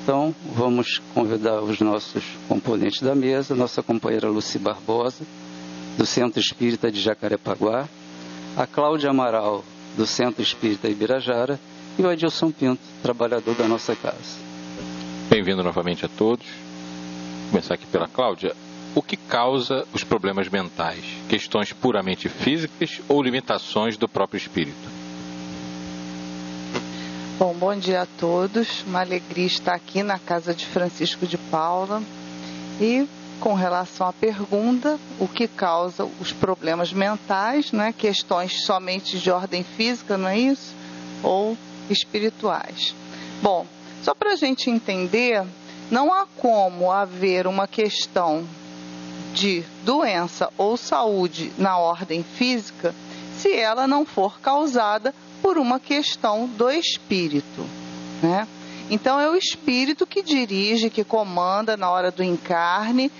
Então, vamos convidar os nossos componentes da mesa, nossa companheira Lucy Barbosa, do Centro Espírita de Jacarepaguá, a Cláudia Amaral, do Centro Espírita Ibirajara, e o Adilson Pinto, trabalhador da nossa casa. Bem-vindo novamente a todos. Vou começar aqui pela Cláudia. O que causa os problemas mentais? Questões puramente físicas ou limitações do próprio espírito? Bom dia a todos. Uma alegria estar aqui na casa de Francisco de Paula. E com relação à pergunta, o que causa os problemas mentais, né? Questões somente de ordem física, não é isso? Ou espirituais. Bom, só para a gente entender, não há como haver uma questão de doença ou saúde na ordem física se ela não for causada por uma questão do espírito, né? Então é o espírito que dirige, que comanda na hora do encarne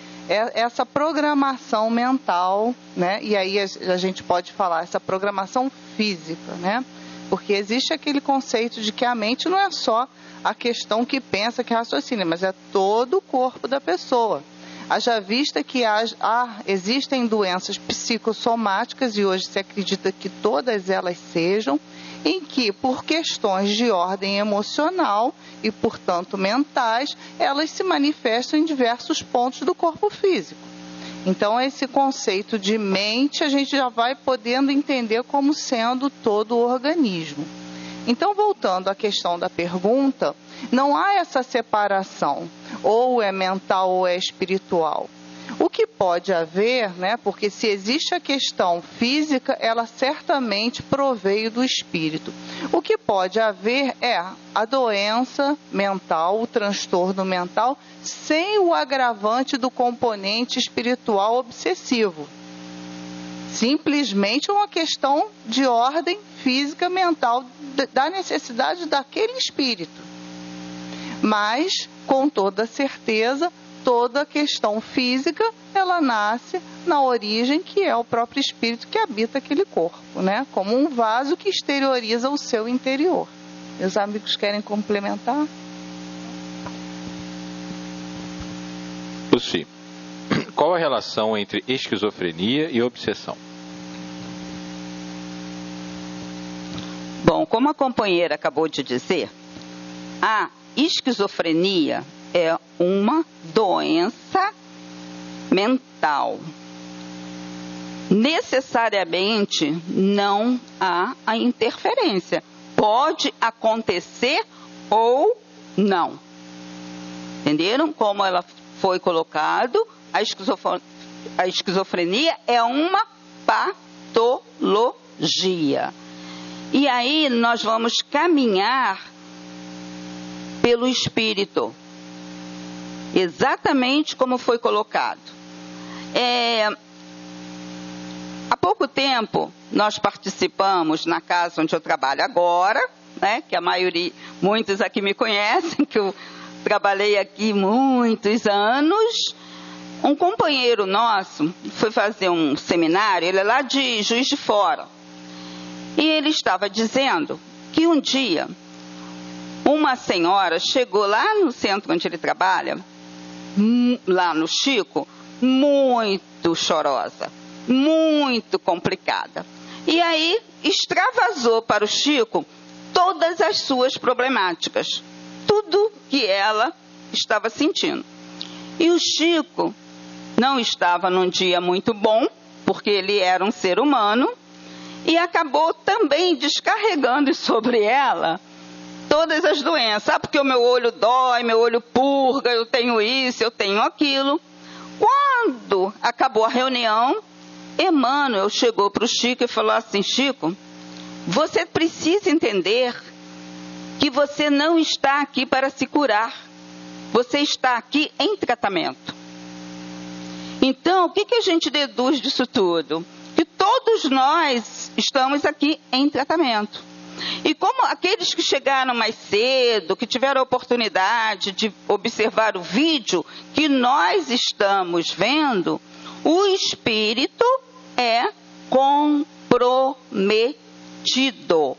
essa programação mental, né? E aí a gente pode falar essa programação física, né? Porque existe aquele conceito de que a mente não é só a questão que pensa, que raciocina, mas é todo o corpo da pessoa. Haja vista que existem doenças psicossomáticas, e hoje se acredita que todas elas sejam, em que, por questões de ordem emocional e, portanto, mentais, elas se manifestam em diversos pontos do corpo físico. Então, esse conceito de mente, a gente já vai podendo entender como sendo todo o organismo. Então, voltando à questão da pergunta, não há essa separação, ou é mental ou é espiritual. O que pode haver, né, porque se existe a questão física, ela certamente proveio do espírito. O que pode haver é a doença mental, o transtorno mental, sem o agravante do componente espiritual obsessivo. Simplesmente uma questão de ordem física, mental, da necessidade daquele espírito. Mas, com toda certeza, toda a questão física, ela nasce na origem, que é o próprio espírito que habita aquele corpo, né? Como um vaso que exterioriza o seu interior. Meus amigos querem complementar? Lucy, qual a relação entre esquizofrenia e obsessão? Bom, como a companheira acabou de dizer, a esquizofrenia é uma doença mental. Necessariamente não há a interferência. Pode acontecer ou não. Entenderam como ela foi colocado? A esquizofrenia é uma patologia. E aí nós vamos caminhar pelo espírito. Exatamente como foi colocado. Há pouco tempo, nós participamos na casa onde eu trabalho agora, né, que a maioria, muitos aqui me conhecem, que eu trabalhei aqui muitos anos. Um companheiro nosso foi fazer um seminário, ele é lá de Juiz de Fora, e ele estava dizendo que um dia uma senhora chegou lá no centro onde ele trabalha, lá no Chico, muito chorosa, muito complicada. E aí extravasou para o Chico todas as suas problemáticas, tudo que ela estava sentindo. E o Chico não estava num dia muito bom, porque ele era um ser humano, e acabou também descarregando sobre ela todas as doenças. Ah, porque o meu olho dói, meu olho purga, eu tenho isso, eu tenho aquilo. Quando acabou a reunião, Emmanuel chegou para o Chico e falou assim: Chico, você precisa entender que você não está aqui para se curar. Você está aqui em tratamento. Então, o que a gente deduz disso tudo? Que todos nós estamos aqui em tratamento. E como aqueles que chegaram mais cedo, que tiveram a oportunidade de observar o vídeo que nós estamos vendo, o espírito é comprometido.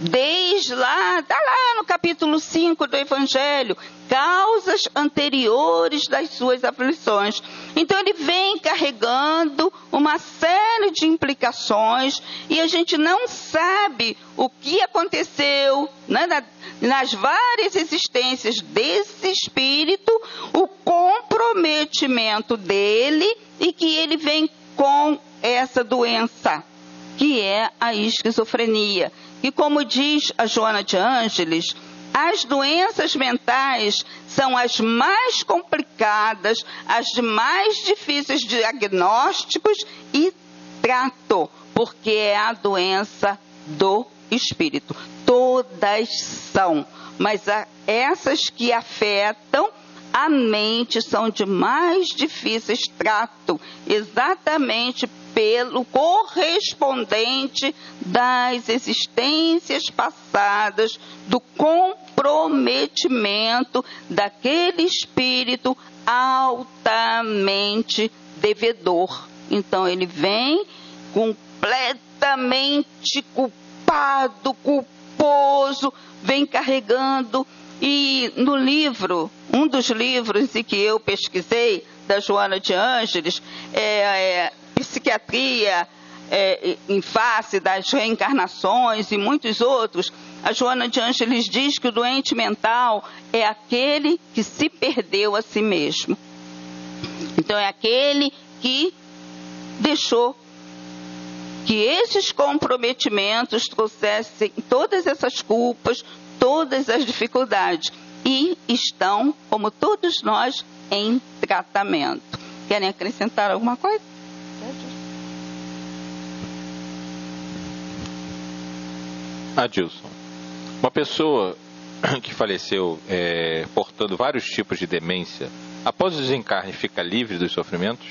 desde lá, está lá no capítulo 5 do Evangelho, causas anteriores das suas aflições. Então ele vem carregando uma série de implicações e a gente não sabe o que aconteceu, né, nas várias existências desse espírito, o comprometimento dele e que ele vem com essa doença, que é a esquizofrenia. E como diz a Joana de Ângeles, as doenças mentais são as mais complicadas, as mais difíceis de diagnósticos e trato, porque é a doença do espírito. Todas são, mas essas que afetam a mente são de mais difíceis trato, exatamente pelo correspondente das existências passadas, do comprometimento daquele espírito altamente devedor. Então ele vem completamente culpado, culposo, vem carregando. E no livro, um dos livros em que eu pesquisei, da Joana de Ângeles, Psiquiatria em Face das Reencarnações e muitos outros, a Joana de Ângeles diz que o doente mental é aquele que se perdeu a si mesmo. Então é aquele que deixou que esses comprometimentos trouxessem todas essas culpas, todas as dificuldades, e estão, como todos nós, em tratamento. Querem acrescentar alguma coisa? Adilson, uma pessoa que faleceu portando vários tipos de demência, após o desencarne, fica livre dos sofrimentos?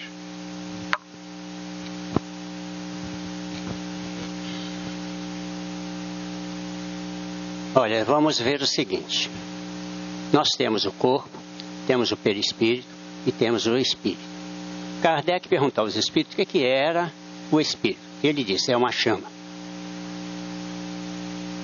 Olha, vamos ver o seguinte. Nós temos o corpo, temos o perispírito e temos o espírito. Kardec perguntou aos espíritos o que era o espírito. Ele disse, é uma chama.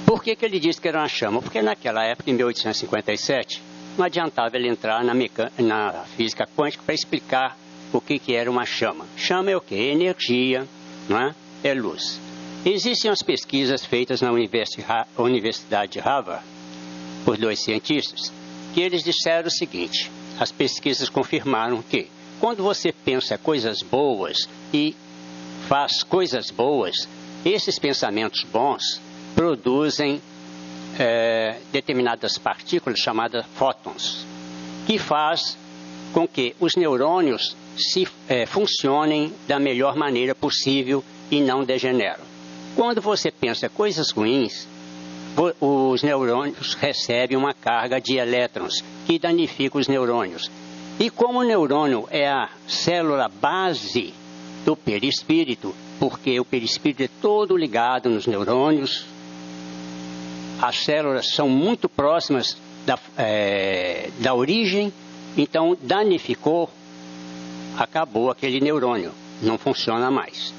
Por que ele disse que era uma chama? Porque naquela época, em 1857, não adiantava ele entrar na física quântica para explicar o que era uma chama. Chama é o quê? É energia, não é? É luz. Existem as pesquisas feitas na Universidade de Harvard por 2 cientistas, que eles disseram o seguinte: as pesquisas confirmaram que quando você pensa coisas boas e faz coisas boas, esses pensamentos bons produzem determinadas partículas chamadas fótons, que faz com que os neurônios funcionem da melhor maneira possível e não degeneram. Quando você pensa coisas ruins, os neurônios recebem uma carga de elétrons que danifica os neurônios. E como o neurônio é a célula base do perispírito, porque o perispírito é todo ligado nos neurônios, as células são muito próximas da origem, então danificou, acabou aquele neurônio, não funciona mais.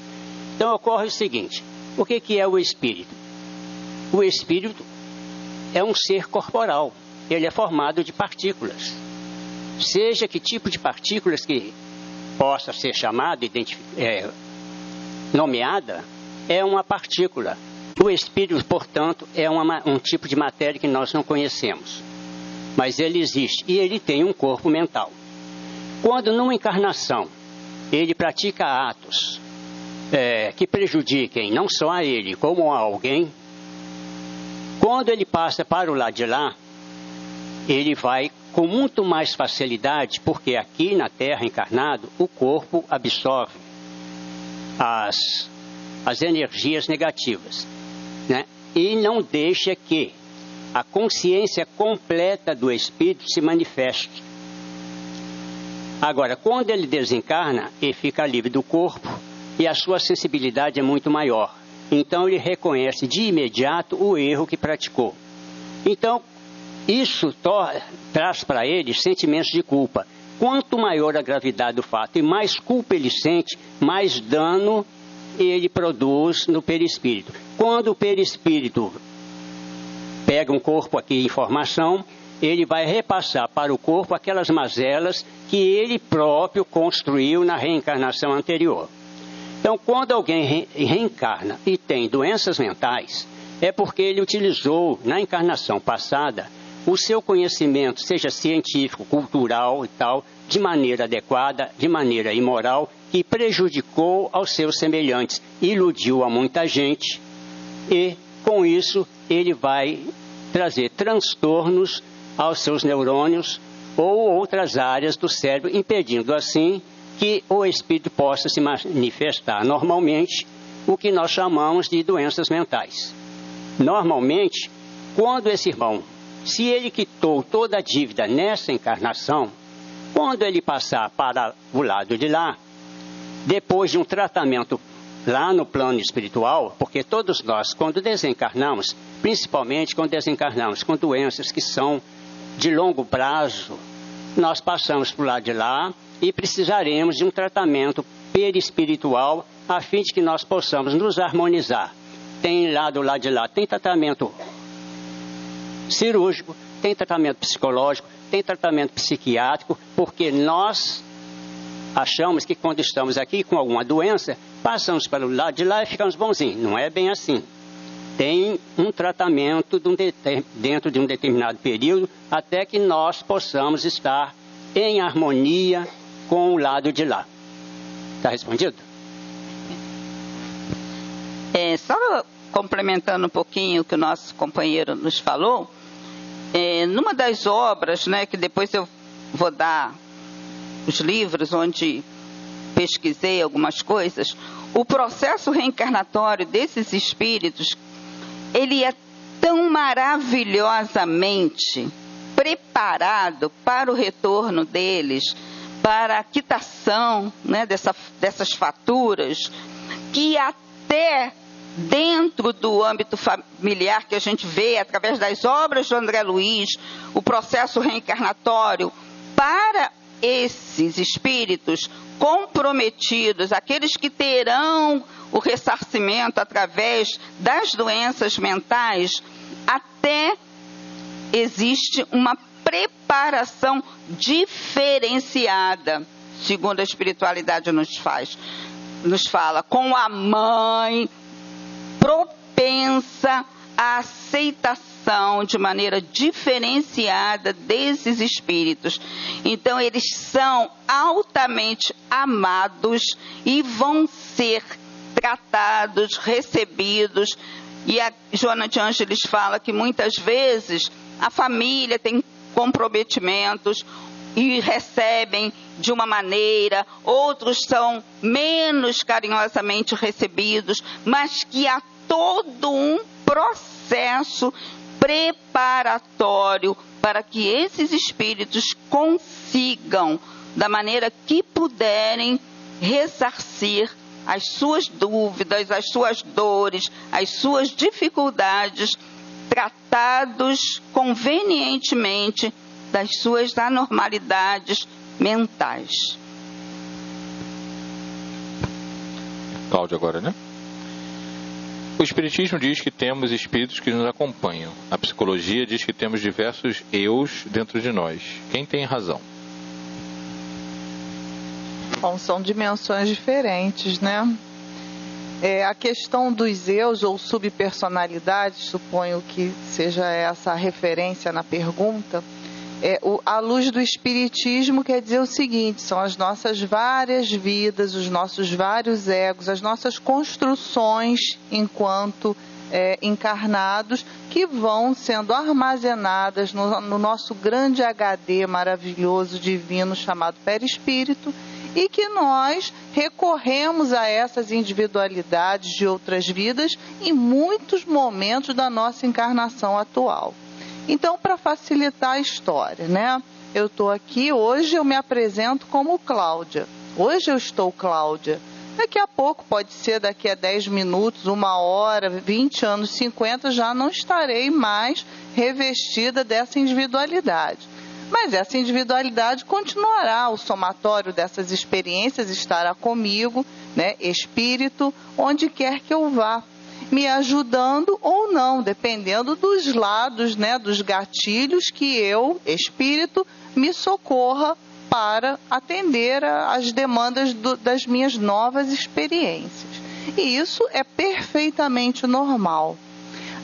Então ocorre o seguinte: o que é o espírito? O espírito é um ser corporal, ele é formado de partículas. Seja que tipo de partículas que possa ser chamada, nomeada, é uma partícula. O espírito, portanto, é um tipo de matéria que nós não conhecemos. Mas ele existe e ele tem um corpo mental. Quando numa encarnação ele pratica atos que prejudiquem não só a ele, como a alguém, quando ele passa para o lado de lá, ele vai com muito mais facilidade, porque aqui na Terra, encarnado, o corpo absorve as energias negativas, né? E não deixa que a consciência completa do espírito se manifeste. Agora, quando ele desencarna, ele fica livre do corpo e a sua sensibilidade é muito maior. Então, ele reconhece de imediato o erro que praticou. Então, isso traz para ele sentimentos de culpa. Quanto maior a gravidade do fato e mais culpa ele sente, mais dano ele produz no perispírito. Quando o perispírito pega um corpo aqui, informação, ele vai repassar para o corpo aquelas mazelas que ele próprio construiu na reencarnação anterior. Então, quando alguém reencarna e tem doenças mentais, é porque ele utilizou na encarnação passada o seu conhecimento, seja científico, cultural e tal, de maneira adequada, de maneira imoral, que prejudicou aos seus semelhantes, iludiu a muita gente e, com isso, ele vai trazer transtornos aos seus neurônios ou outras áreas do cérebro, impedindo assim que o espírito possa se manifestar normalmente, o que nós chamamos de doenças mentais. Normalmente, quando esse irmão, se ele quitou toda a dívida nessa encarnação, quando ele passar para o lado de lá, depois de um tratamento lá no plano espiritual, porque todos nós, quando desencarnamos, principalmente quando desencarnamos com doenças que são de longo prazo, nós passamos para o lado de lá e precisaremos de um tratamento perispiritual a fim de que nós possamos nos harmonizar. Tem lá do lado de lá, tem tratamento cirúrgico, tem tratamento psicológico, tem tratamento psiquiátrico, porque nós achamos que quando estamos aqui com alguma doença, passamos para o lado de lá e ficamos bonzinhos. Não é bem assim. Tem um tratamento dentro de um determinado período até que nós possamos estar em harmonia com o lado de lá. Está respondido? Só complementando um pouquinho o que o nosso companheiro nos falou, numa das obras, né, que depois eu vou dar os livros onde pesquisei algumas coisas, o processo reencarnatório desses espíritos, ele é tão maravilhosamente preparado para o retorno deles, para a quitação, né, dessas faturas, que até dentro do âmbito familiar que a gente vê através das obras do André Luiz, o processo reencarnatório para esses espíritos comprometidos, aqueles que terão o ressarcimento através das doenças mentais, até existe uma preparação diferenciada, segundo a espiritualidade nos fala, com a mãe propensa à aceitação de maneira diferenciada desses espíritos. Então, eles são altamente amados e vão ser tratados, recebidos. E a Joana de Ângeles fala que muitas vezes a família tem comprometimentos e recebem de uma maneira, outros são menos carinhosamente recebidos, mas que há todo um processo preparatório para que esses espíritos consigam, da maneira que puderem, ressarcir as suas dúvidas, as suas dores, as suas dificuldades, tratados convenientemente das suas anormalidades mentais. Cláudio agora, né? O Espiritismo diz que temos espíritos que nos acompanham. A psicologia diz que temos diversos eus dentro de nós. Quem tem razão? Bom, são dimensões diferentes, né? A questão dos eus ou subpersonalidades, suponho que seja essa a referência na pergunta, a luz do Espiritismo quer dizer o seguinte: são as nossas várias vidas, os nossos vários egos, as nossas construções enquanto encarnados, que vão sendo armazenadas no nosso grande HD maravilhoso, divino, chamado perispírito, e que nós recorremos a essas individualidades de outras vidas em muitos momentos da nossa encarnação atual. Então, para facilitar a história, né? Eu estou aqui, hoje eu me apresento como Cláudia. Hoje eu estou Cláudia. Daqui a pouco, pode ser daqui a 10 minutos, 1 hora, 20 anos, 50, já não estarei mais revestida dessa individualidade. Mas essa individualidade continuará, o somatório dessas experiências estará comigo, né, espírito, onde quer que eu vá. me ajudando ou não, dependendo dos lados, né, dos gatilhos que eu, espírito, me socorra para atender às demandas das minhas novas experiências. E isso é perfeitamente normal.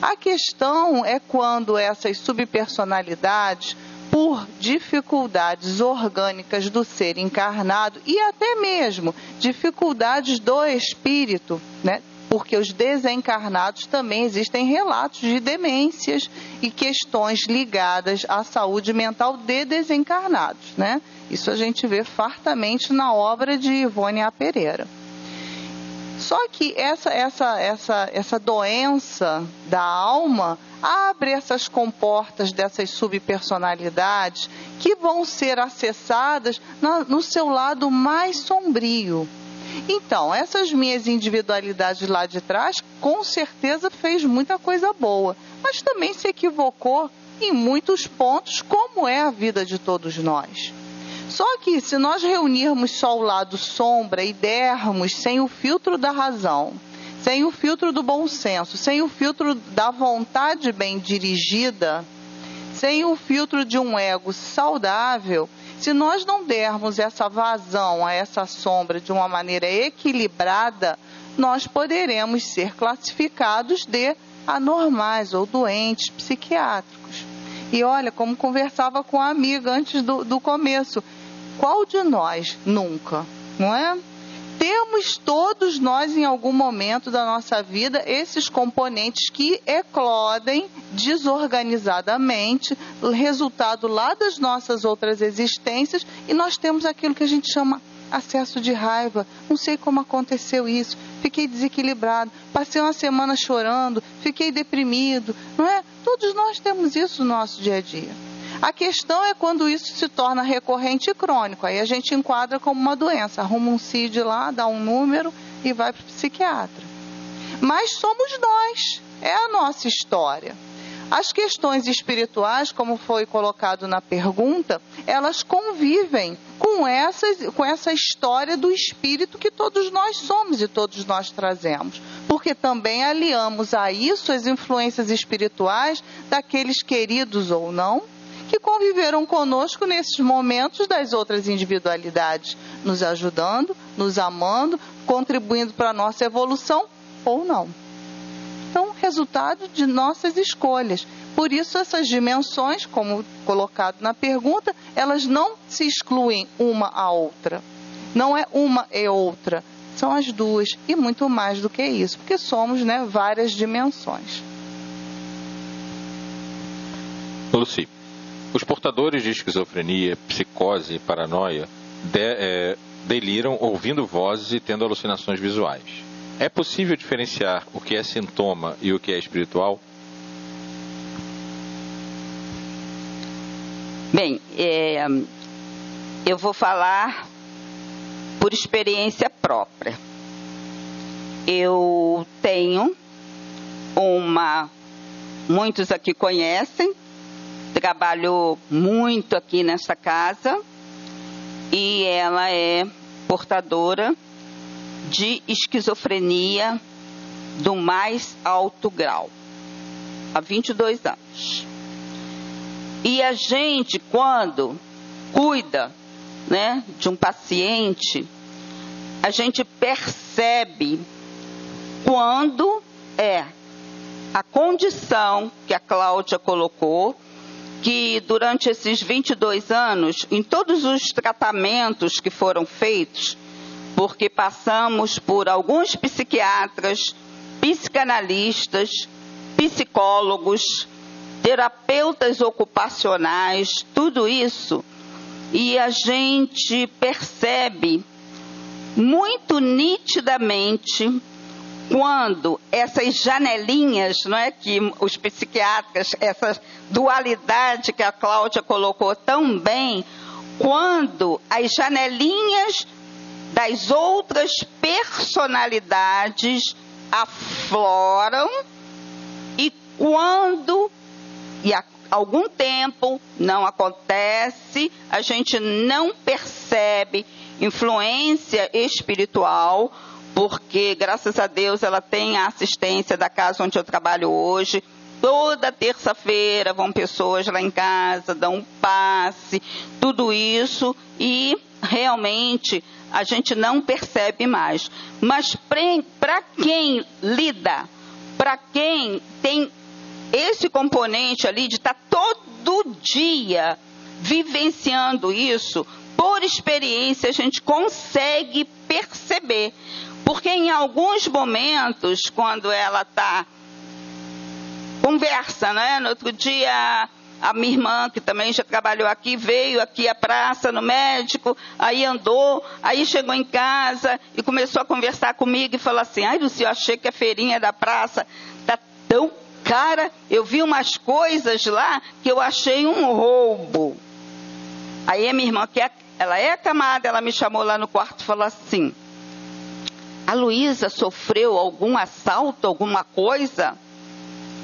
A questão é quando essas subpersonalidades, por dificuldades orgânicas do ser encarnado e até mesmo dificuldades do espírito, né? Porque os desencarnados também existem relatos de demências e questões ligadas à saúde mental de desencarnados, né? Isso a gente vê fartamente na obra de Ivone A. Pereira. Só que essa doença da alma abre essas comportas dessas subpersonalidades que vão ser acessadas no seu lado mais sombrio. Então, essas minhas individualidades lá de trás, com certeza fez muita coisa boa, mas também se equivocou em muitos pontos, como é a vida de todos nós. Só que se nós reunirmos só o lado sombra e dermos sem o filtro da razão, sem o filtro do bom senso, sem o filtro da vontade bem dirigida, sem o filtro de um ego saudável, se nós não dermos essa vazão a essa sombra de uma maneira equilibrada, nós poderemos ser classificados de anormais ou doentes psiquiátricos. E olha, como conversava com a amiga antes do começo, qual de nós nunca, não é? Temos todos nós em algum momento da nossa vida esses componentes que eclodem desorganizadamente, o resultado lá das nossas outras existências, e nós temos aquilo que a gente chama acesso de raiva. Não sei como aconteceu isso, fiquei desequilibrado, passei uma semana chorando, fiquei deprimido, não é? Todos nós temos isso no nosso dia a dia. A questão é quando isso se torna recorrente e crônico. Aí a gente enquadra como uma doença. Arruma um CID lá, dá um número e vai para o psiquiatra. Mas somos nós. É a nossa história. As questões espirituais, como foi colocado na pergunta, elas convivem com essa história do espírito que todos nós somos e todos nós trazemos. Porque também aliamos a isso as influências espirituais daqueles queridos ou não, que conviveram conosco nesses momentos das outras individualidades, nos ajudando, nos amando, contribuindo para a nossa evolução ou não. Então, resultado de nossas escolhas. Por isso, essas dimensões, como colocado na pergunta, elas não se excluem uma à outra. Não é uma e outra, são as duas, e muito mais do que isso, porque somos, né, várias dimensões. Lucy, os portadores de esquizofrenia, psicose e paranoia deliram ouvindo vozes e tendo alucinações visuais. É possível diferenciar o que é sintoma e o que é espiritual? Bem, eu vou falar por experiência própria. Eu tenho muitos aqui conhecem, trabalhou muito aqui nesta casa e ela é portadora de esquizofrenia do mais alto grau, há 22 anos. E a gente, quando cuida, né, de um paciente, a gente percebe quando é a condição que a Cláudia colocou, que durante esses 22 anos, em todos os tratamentos que foram feitos, porque passamos por alguns psiquiatras, psicanalistas, psicólogos, terapeutas ocupacionais, tudo isso, e a gente percebe muito nitidamente quando essas janelinhas, não é, que os psiquiatras, essa dualidade que a Cláudia colocou tão bem, quando as janelinhas das outras personalidades afloram e quando, e há algum tempo não acontece, a gente não percebe influência espiritual, porque, graças a Deus, ela tem a assistência da casa onde eu trabalho hoje. Toda terça-feira vão pessoas lá em casa, dão um passe, tudo isso, e realmente a gente não percebe mais. Mas para quem lida, para quem tem esse componente ali de estar todo dia vivenciando isso, por experiência a gente consegue perceber. Porque em alguns momentos, quando ela está conversa, né? No outro dia, a minha irmã, que também já trabalhou aqui, veio aqui à praça, no médico, aí andou, aí chegou em casa e começou a conversar comigo e falou assim: ai, Lúcia, eu achei que a feirinha da praça tá tão cara, eu vi umas coisas lá que eu achei um roubo. Aí a minha irmã, ela é acamada, ela me chamou lá no quarto e falou assim: a Luísa sofreu algum assalto, alguma coisa?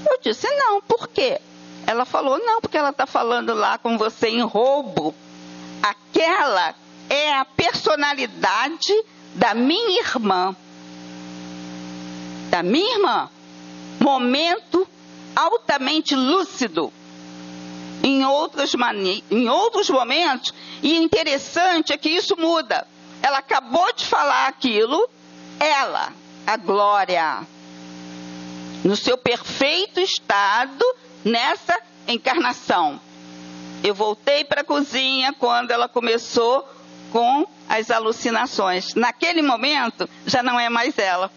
Eu disse: não, por quê? Ela falou: não, porque ela está falando lá com você em roubo. Aquela é a personalidade da minha irmã. Da minha irmã. Momento altamente lúcido. Em outros momentos, e interessante é que isso muda. Ela acabou de falar aquilo, ela, a Glória, no seu perfeito estado, nessa encarnação. Eu voltei para a cozinha quando ela começou com as alucinações. Naquele momento, já não é mais ela.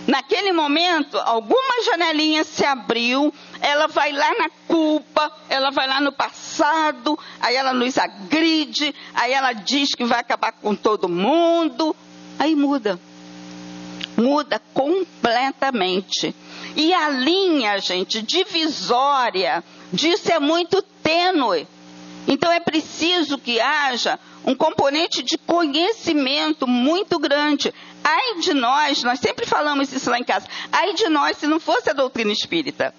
Naquele momento, alguma janelinha se abriu, ela vai lá na culpa, ela vai lá no passado, aí ela nos agride, aí ela diz que vai acabar com todo mundo, aí muda. Muda completamente. E a linha, gente, divisória disso é muito tênue. Então é preciso que haja um componente de conhecimento muito grande. Ai de nós sempre falamos isso lá em casa, ai de nós se não fosse a doutrina espírita.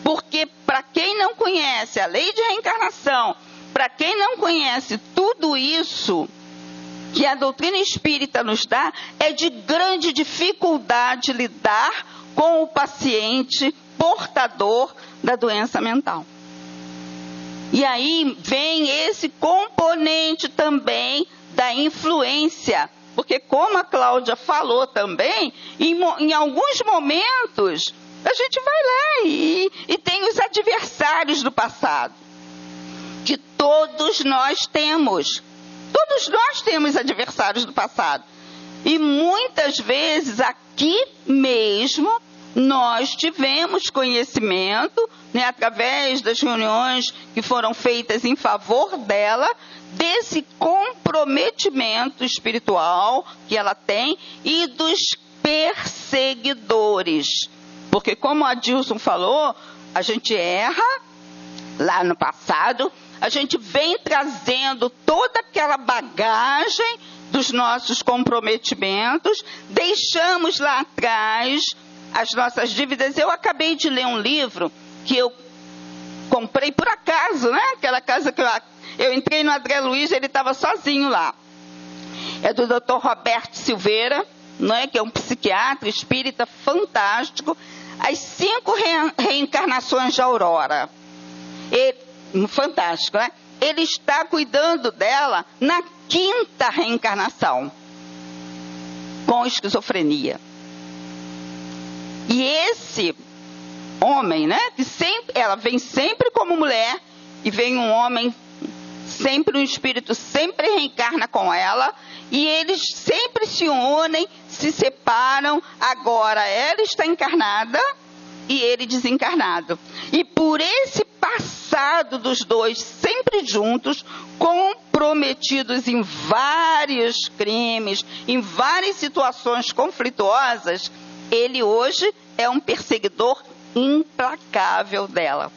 Porque para quem não conhece a lei de reencarnação, para quem não conhece tudo isso que a doutrina espírita nos dá, é de grande dificuldade lidar com o paciente portador da doença mental. E aí vem esse componente também da influência, porque como a Cláudia falou também, em alguns momentos a gente vai lá e tem os adversários do passado, que todos nós temos. Todos nós temos adversários do passado. E muitas vezes aqui mesmo nós tivemos conhecimento, né, através das reuniões que foram feitas em favor dela, desse comprometimento espiritual que ela tem e dos perseguidores. Porque como a Dilson falou, a gente erra lá no passado, a gente vem trazendo toda aquela bagagem dos nossos comprometimentos, deixamos lá atrás as nossas dívidas. Eu acabei de ler um livro que eu comprei por acaso, né? Aquela casa que eu entrei no André Luiz, ele estava sozinho lá. É do Dr. Roberto Silveira, né? Que é um psiquiatra espírita fantástico. As 5 reencarnações de Aurora. Fantástico, né? Ele está cuidando dela na 5ª reencarnação, com esquizofrenia. E esse homem, né? Que ela vem sempre como mulher, e vem um homem, sempre um espírito, sempre reencarna com ela, e eles sempre se unem, se separam. Agora ela está encarnada e ele desencarnado. E por esse passado dos dois, sempre juntos, comprometidos em vários crimes, em várias situações conflituosas, ele hoje é um perseguidor implacável dela.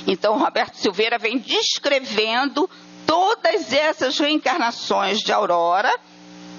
Então, Roberto Silveira vem descrevendo todas essas reencarnações de Aurora,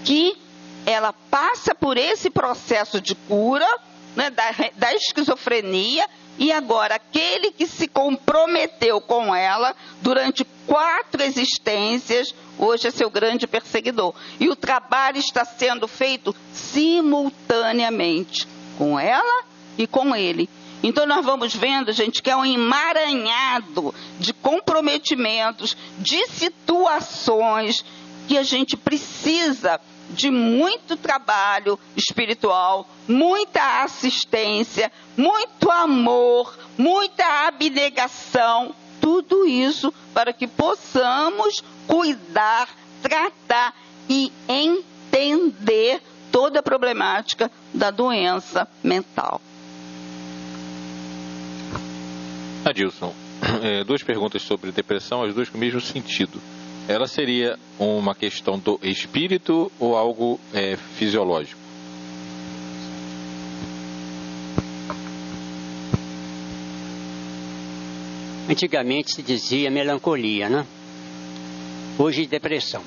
que ela passa por esse processo de cura, né, da esquizofrenia, e agora aquele que se comprometeu com ela durante 4 existências, hoje é seu grande perseguidor. E o trabalho está sendo feito simultaneamente, com ela e com ele. Então nós vamos vendo, gente, que é um emaranhado de comprometimentos, de situações que a gente precisa de muito trabalho espiritual, muita assistência, muito amor, muita abnegação, tudo isso para que possamos cuidar, tratar e entender toda a problemática da doença mental. Adilson, 2 perguntas sobre depressão, as 2 com o mesmo sentido. Ela seria uma questão do espírito ou algo fisiológico? Antigamente se dizia melancolia, né? Hoje depressão.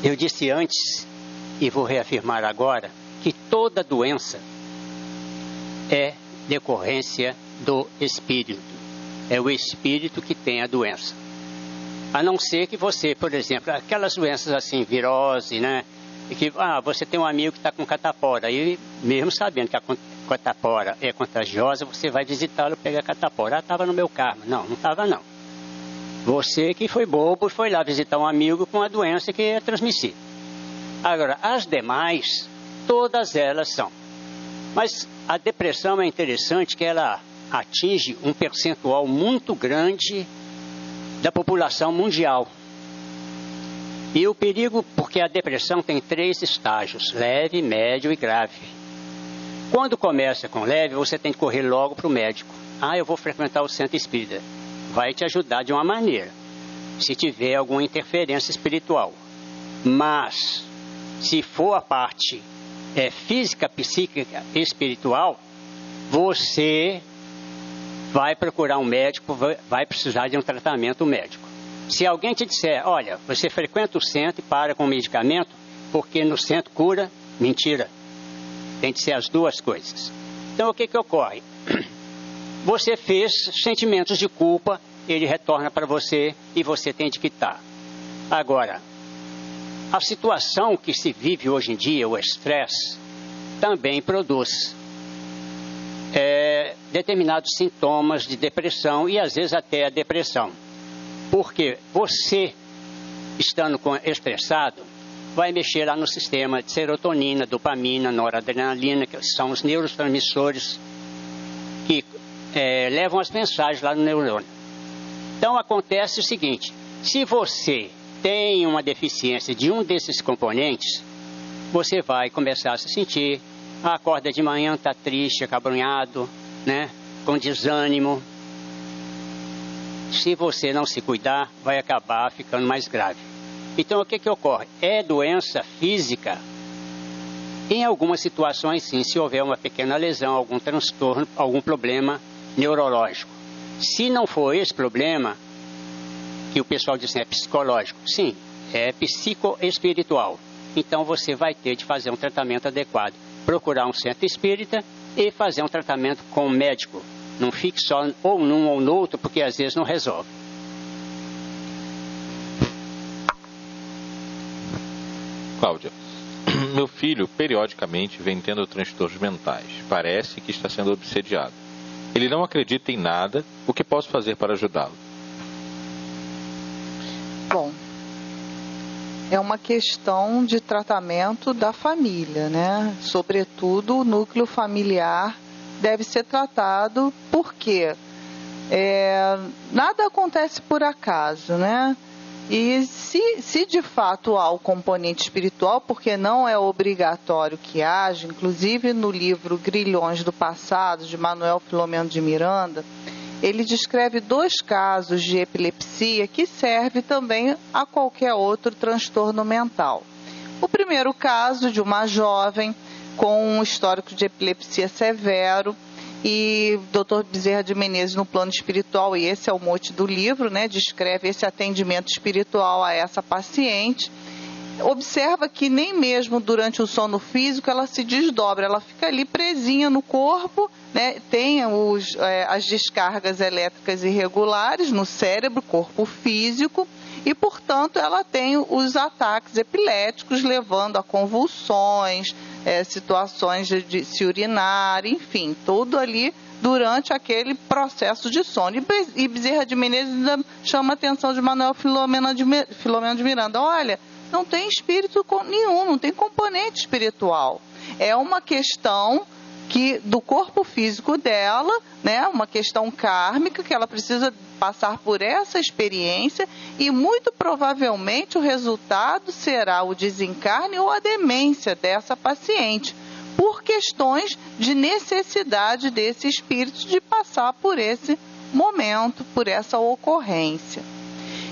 Eu disse antes, e vou reafirmar agora, que toda doença é decorrência do espírito. É o espírito que tem a doença. A não ser que você, por exemplo, aquelas doenças assim, virose, né? E que, você tem um amigo que está com catapora, e mesmo sabendo que a catapora é contagiosa, você vai visitá-lo e pega a catapora. Estava no meu karma. Não estava não. Você que foi bobo e foi lá visitar um amigo com a doença que é transmissível. Agora, as demais, todas elas são. Mas a depressão é interessante que ela atinge um percentual muito grande da população mundial. E o perigo, porque a depressão tem 3 estágios, leve, médio e grave. Quando começa com leve, você tem que correr logo para o médico. Eu vou frequentar o centro espírita. Vai te ajudar de uma maneira, se tiver alguma interferência espiritual. Mas, se for a parte física, psíquica, espiritual, você vai procurar um médico, vai precisar de um tratamento médico. Se alguém te disser, olha, você frequenta o centro e para com o medicamento, porque no centro cura, mentira. Tem que ser as 2 coisas. Então, o que ocorre? Você fez sentimentos de culpa, ele retorna para você e você tem de quitar. Agora, a situação que se vive hoje em dia, o estresse, também produz determinados sintomas de depressão e às vezes até a depressão. Porque você, estando estressado, vai mexer lá no sistema de serotonina, dopamina, noradrenalina, que são os neurotransmissores que levam as mensagens lá no neurônio. Então acontece o seguinte, se você tem uma deficiência de um desses componentes, você vai começar a se sentir, acorda de manhã, está triste, acabrunhado, né, com desânimo. Se você não se cuidar, vai acabar ficando mais grave. Então, o que ocorre? É doença física? Em algumas situações, sim, se houver uma pequena lesão, algum transtorno, algum problema neurológico. Se não for esse problema, que o pessoal diz é psicológico, sim, é psicoespiritual. Então, você vai ter de fazer um tratamento adequado. Procurar um centro espírita e fazer um tratamento com um médico. Não fique só ou num ou no outro, porque às vezes não resolve. Cláudia, meu filho periodicamente vem tendo transtornos mentais. Parece que está sendo obsediado. Ele não acredita em nada. O que posso fazer para ajudá-lo? Bom, é uma questão de tratamento da família, né? Sobretudo o núcleo familiar deve ser tratado, porque nada acontece por acaso, né? E se de fato há o componente espiritual, porque não é obrigatório que haja, inclusive no livro Grilhões do Passado, de Manuel Filomeno de Miranda, ele descreve 2 casos de epilepsia que serve também a qualquer outro transtorno mental. O primeiro caso de uma jovem com um histórico de epilepsia severo, e o Dr. Bezerra de Menezes, no plano espiritual, e esse é o mote do livro, né, descreve esse atendimento espiritual a essa paciente. observa que nem mesmo durante o sono físico ela se desdobra, ela fica ali presinha no corpo, né? Tem as descargas elétricas irregulares no cérebro, corpo físico, e, portanto, ela tem os ataques epiléticos, levando a convulsões, situações de se urinar, enfim, tudo ali durante aquele processo de sono. E Bezerra de Menezes ainda chama a atenção de Manuel Filomeno de Miranda. Olha, não tem espírito nenhum, não tem componente espiritual. É uma questão do corpo físico dela, né, uma questão kármica, que ela precisa passar por essa experiência e muito provavelmente o resultado será o desencarne ou a demência dessa paciente, por questões de necessidade desse espírito de passar por esse momento, por essa ocorrência.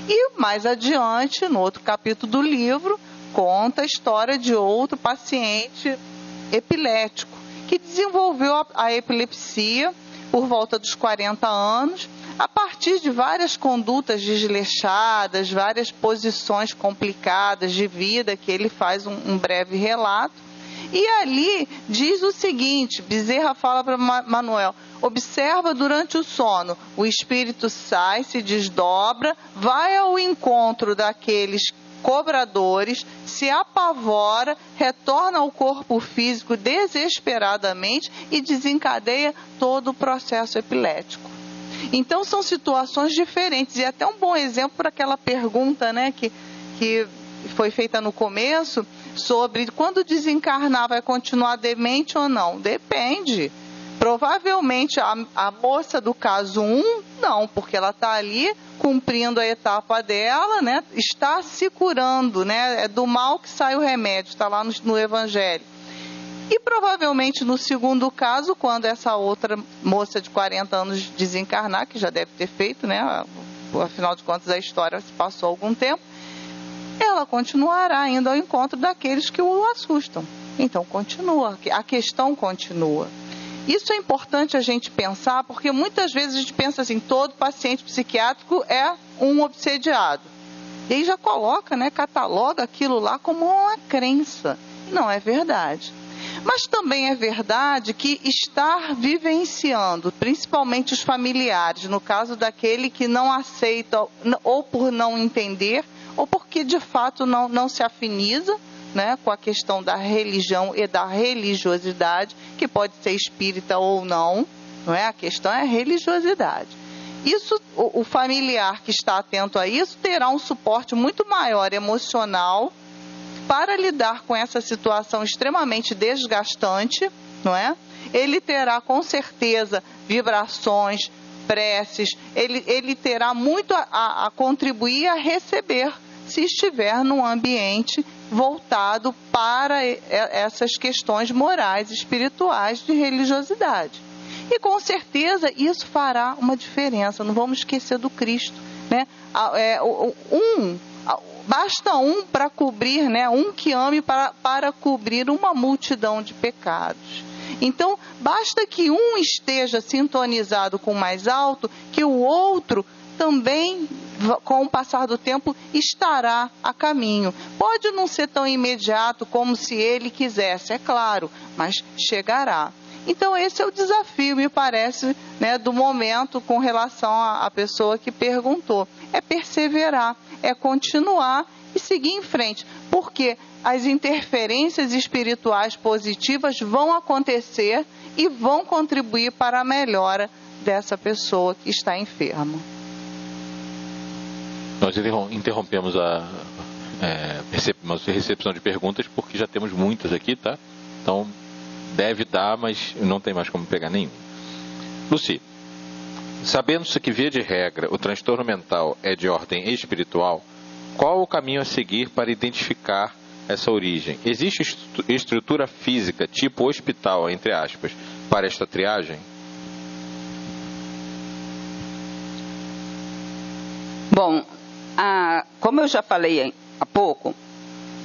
E mais adiante, no outro capítulo do livro, conta a história de outro paciente epilético, que desenvolveu a epilepsia por volta dos 40 anos, a partir de várias condutas desleixadas, várias posições complicadas de vida, que ele faz um breve relato. E ali diz o seguinte, Bezerra fala para Manuel: observa durante o sono, o espírito sai, se desdobra, vai ao encontro daqueles cobradores, se apavora, retorna ao corpo físico desesperadamente e desencadeia todo o processo epilético. Então são situações diferentes, e até um bom exemplo para aquela pergunta, né, que foi feita no começo, sobre quando desencarnar vai continuar demente ou não. Depende. Provavelmente a moça do caso 1, não, porque ela está ali cumprindo a etapa dela, né? Está se curando, né? É do mal que sai o remédio, está lá no Evangelho. E provavelmente no segundo caso, quando essa outra moça de 40 anos desencarnar, que já deve ter feito, né? Afinal de contas a história se passou algum tempo, ela continuará indo ao encontro daqueles que o assustam. Então continua, a questão continua. Isso é importante a gente pensar, porque muitas vezes a gente pensa assim, todo paciente psiquiátrico é um obsediado. E aí já coloca, né, cataloga aquilo lá como uma crença. Não é verdade. Mas também é verdade que estar vivenciando, principalmente os familiares, no caso daquele que não aceita, ou por não entender, ou porque de fato não se afiniza, né, com a questão da religião e da religiosidade, que pode ser espírita ou não, não é? A questão é a religiosidade. Isso, o familiar que está atento a isso terá um suporte muito maior emocional para lidar com essa situação extremamente desgastante, não é? Ele terá com certeza vibrações, preces, ele terá muito a contribuir a receber, se estiver num ambiente voltado para essas questões morais, espirituais, de religiosidade. E com certeza isso fará uma diferença, não vamos esquecer do Cristo, né? Basta um para cobrir, né? Um que ame para cobrir uma multidão de pecados. Então, basta que um esteja sintonizado com o mais alto, que o outro também, com o passar do tempo, estará a caminho. Pode não ser tão imediato como se ele quisesse, é claro, mas chegará. Então esse é o desafio, me parece, né, do momento com relação à pessoa que perguntou. É perseverar, é continuar e seguir em frente, porque as interferências espirituais positivas vão acontecer e vão contribuir para a melhora dessa pessoa que está enferma. Nós interrompemos a recepção de perguntas porque já temos muitas aqui, tá? Então deve dar, mas não tem mais como pegar nenhum. Luci, sabendo-se que, via de regra, o transtorno mental é de ordem espiritual, qual o caminho a seguir para identificar essa origem? Existe estrutura física, tipo hospital, entre aspas, para esta triagem? Bom, como eu já falei há pouco,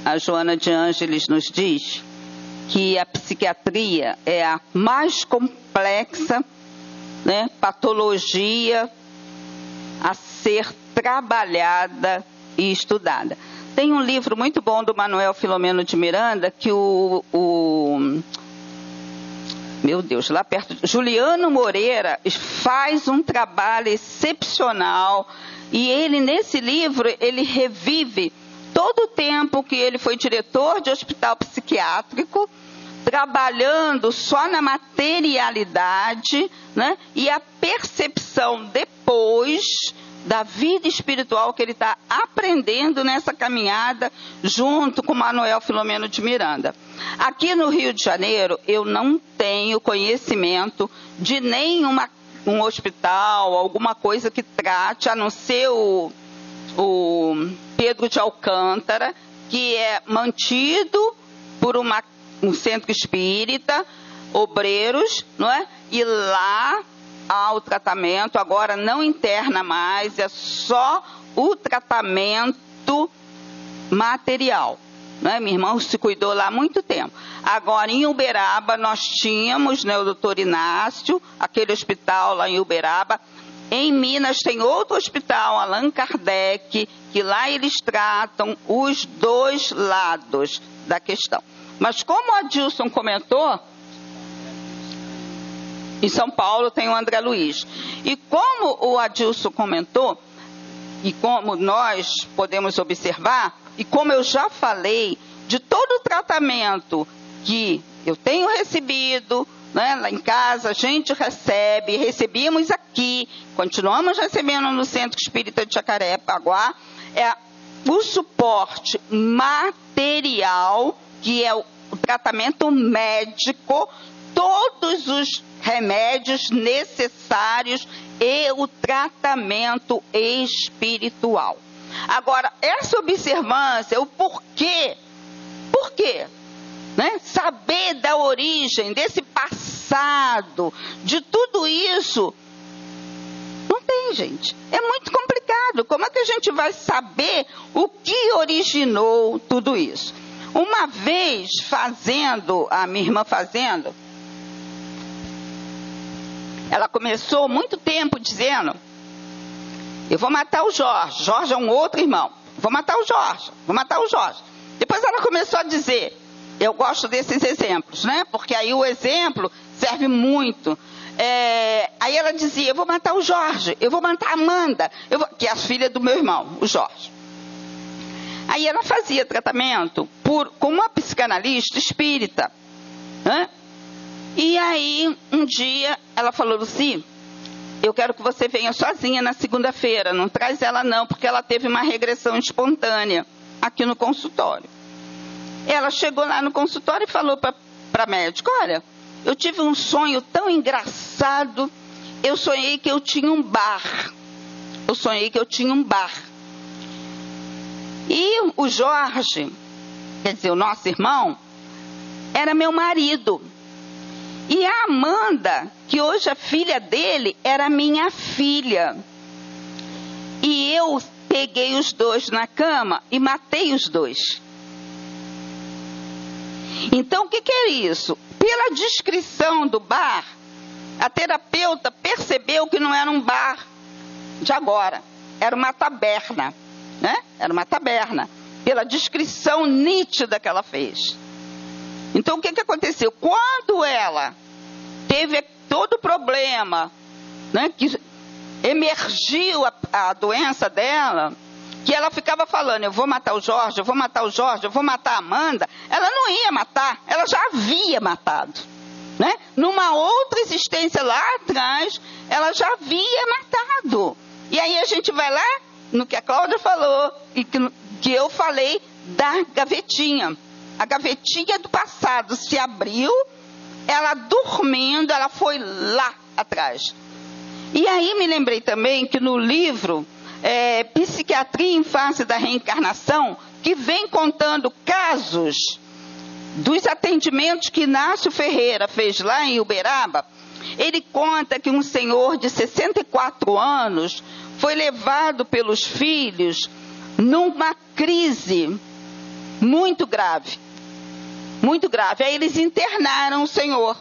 a Joana de Ângeles nos diz que a psiquiatria é a mais complexa, né, patologia a ser trabalhada e estudada. Tem um livro muito bom do Manuel Filomeno de Miranda, que meu Deus, lá perto, Juliano Moreira faz um trabalho excepcional. E ele, nesse livro, ele revive todo o tempo que ele foi diretor de hospital psiquiátrico, trabalhando só na materialidade, né? E a percepção depois da vida espiritual que ele está aprendendo nessa caminhada junto com Manuel Filomeno de Miranda. Aqui no Rio de Janeiro, eu não tenho conhecimento de um hospital, alguma coisa que trate, a não ser o Pedro de Alcântara, que é mantido por um centro espírita, obreiros, não é? E lá há o tratamento, agora não interna mais, é só o tratamento material. Né? Minha irmã se cuidou lá há muito tempo. Agora, em Uberaba, nós tínhamos, né, o doutor Inácio, aquele hospital lá em Uberaba. Em Minas tem outro hospital, Allan Kardec, que lá eles tratam os dois lados da questão. Mas como o Adilson comentou, em São Paulo tem o André Luiz. E como o Adilson comentou, e como nós podemos observar, e como eu já falei, de todo o tratamento que eu tenho recebido, né, lá em casa a gente recebíamos aqui, continuamos recebendo no Centro Espírita de Jacarepaguá, é o suporte material, que é o tratamento médico, todos os remédios necessários e o tratamento espiritual. Agora, essa observância, o porquê, né? Saber da origem, desse passado, de tudo isso, não tem, gente. É muito complicado. Como é que a gente vai saber o que originou tudo isso? Uma vez a minha irmã fazendo, ela começou muito tempo dizendo: eu vou matar o Jorge. Jorge é um outro irmão. Vou matar o Jorge. Depois ela começou a dizer, eu gosto desses exemplos, né? Porque aí o exemplo serve muito. Aí ela dizia, eu vou matar o Jorge, eu vou matar a Amanda, que é a filha do meu irmão, o Jorge. Aí ela fazia tratamento com uma psicanalista espírita, né? E aí, um dia, ela falou, Luci, eu quero que você venha sozinha na segunda-feira, não traz ela não, porque ela teve uma regressão espontânea aqui no consultório. Ela chegou lá no consultório e falou para a médica, olha, eu tive um sonho tão engraçado, eu sonhei que eu tinha um bar. E o Jorge, quer dizer, o nosso irmão, era meu marido. E a Amanda, que hoje é filha dele, era minha filha. E eu peguei os dois na cama e matei os dois. Então, o que é isso? Pela descrição do bar, a terapeuta percebeu que não era um bar de agora. Era uma taberna, né? Era uma taberna. Pela descrição nítida que ela fez. Então, o que aconteceu? Quando ela teve todo o problema, né, que emergiu a doença dela, que ela ficava falando, eu vou matar o Jorge, eu vou matar a Amanda, ela não ia matar, ela já havia matado. Né? Numa outra existência lá atrás, ela já havia matado. E aí a gente vai lá, no que a Cláudia falou, e que eu falei da gavetinha. A gavetinha do passado se abriu, ela dormindo, ela foi lá atrás. E aí me lembrei também que no livro Psiquiatria em Face da Reencarnação, que vem contando casos dos atendimentos que Inácio Ferreira fez lá em Uberaba, ele conta que um senhor de 64 anos foi levado pelos filhos numa crise muito grave. Muito grave. Aí eles internaram o senhor.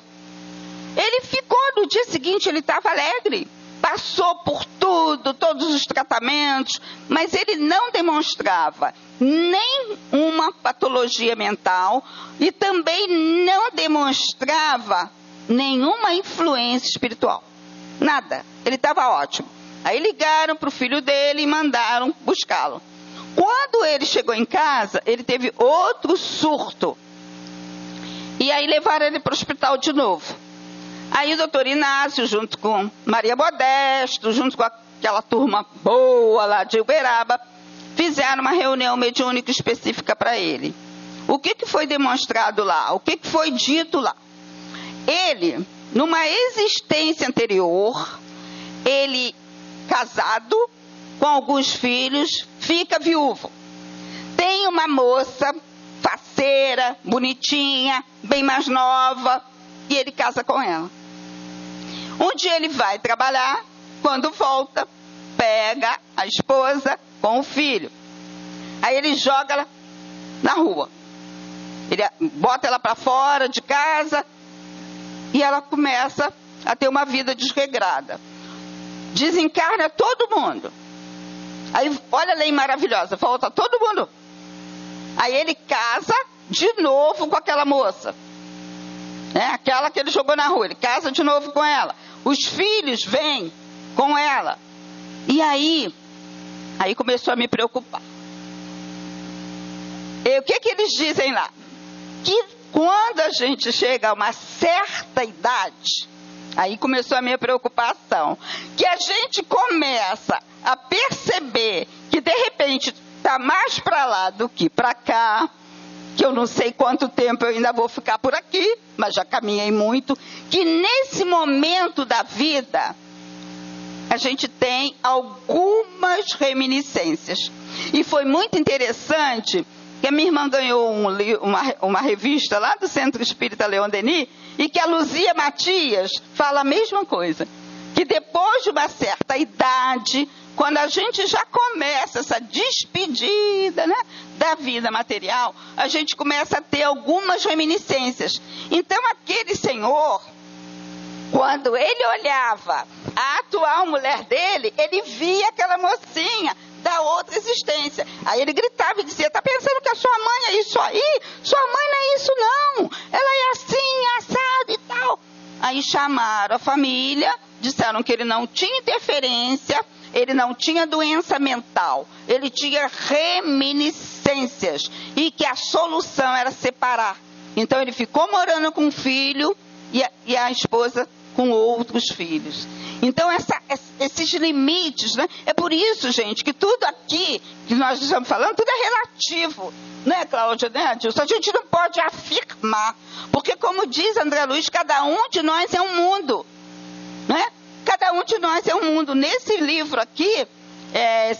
Ele ficou, no dia seguinte, ele estava alegre. passou por tudo, todos os tratamentos, mas ele não demonstrava nem uma patologia mental e também não demonstrava nenhuma influência espiritual. Nada. Ele estava ótimo. Aí ligaram para o filho dele e mandaram buscá-lo. Quando ele chegou em casa, ele teve outro surto. E aí levaram ele para o hospital de novo. Aí o doutor Inácio, junto com Maria Modesto, junto com aquela turma boa lá de Uberaba, fizeram uma reunião mediúnica específica para ele. O que foi demonstrado lá? O que foi dito lá? Ele, numa existência anterior, ele casado, com alguns filhos, fica viúvo. Tem uma moça faceira, bonitinha, bem mais nova, e ele casa com ela. Um dia ele vai trabalhar, quando volta, pega a esposa com o filho. Aí ele joga ela na rua. Ele bota ela para fora de casa e ela começa a ter uma vida desregrada. Desencarna todo mundo. Aí, olha a lei maravilhosa, volta todo mundo. Aí ele casa de novo com aquela moça. Aquela que ele jogou na rua, ele casa de novo com ela. Os filhos vêm com ela. E aí começou a me preocupar. E o que eles dizem lá? Que quando a gente chega a uma certa idade, aí começou a minha preocupação, que a gente começa a perceber que de repente está mais para lá do que para cá, que eu não sei quanto tempo eu ainda vou ficar por aqui, mas já caminhei muito, que nesse momento da vida a gente tem algumas reminiscências. E foi muito interessante que a minha irmã ganhou uma revista lá do Centro Espírita Leon Denis, e que a Luzia Matias fala a mesma coisa, que depois de uma certa idade, quando a gente já começa essa despedida, da vida material, a gente começa a ter algumas reminiscências. Então aquele senhor, quando ele olhava a atual mulher dele, ele via aquela mocinha da outra existência. Aí ele gritava e dizia: tá pensando que a sua mãe é isso aí? Sua mãe não é isso não, ela é assim, assado e tal. Aí chamaram a família, disseram que ele não tinha interferência, ele não tinha doença mental, ele tinha reminiscências e que a solução era separar. Então ele ficou morando com um filho e a esposa com outros filhos. Então esses limites, é por isso, gente, que tudo aqui que nós estamos falando, tudo é relativo, Cláudia, Adilson? A gente não pode afirmar, porque como diz André Luiz, cada um de nós é um mundo, Cada um de nós é um mundo. Nesse livro aqui,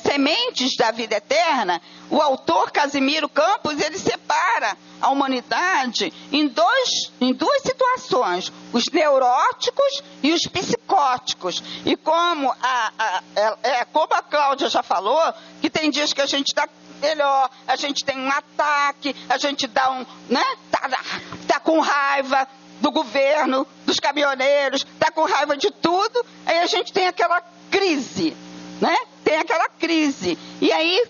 Sementes da Vida Eterna, o autor Casimiro Campos, ele separa a humanidade em duas situações: os neuróticos e os psicóticos. E como a Cláudia já falou, que tem dias que a gente está melhor, a gente tem um ataque, a gente dá tá com raiva do governo, dos caminhoneiros, está com raiva de tudo, aí a gente tem aquela crise, Tem aquela crise. E aí,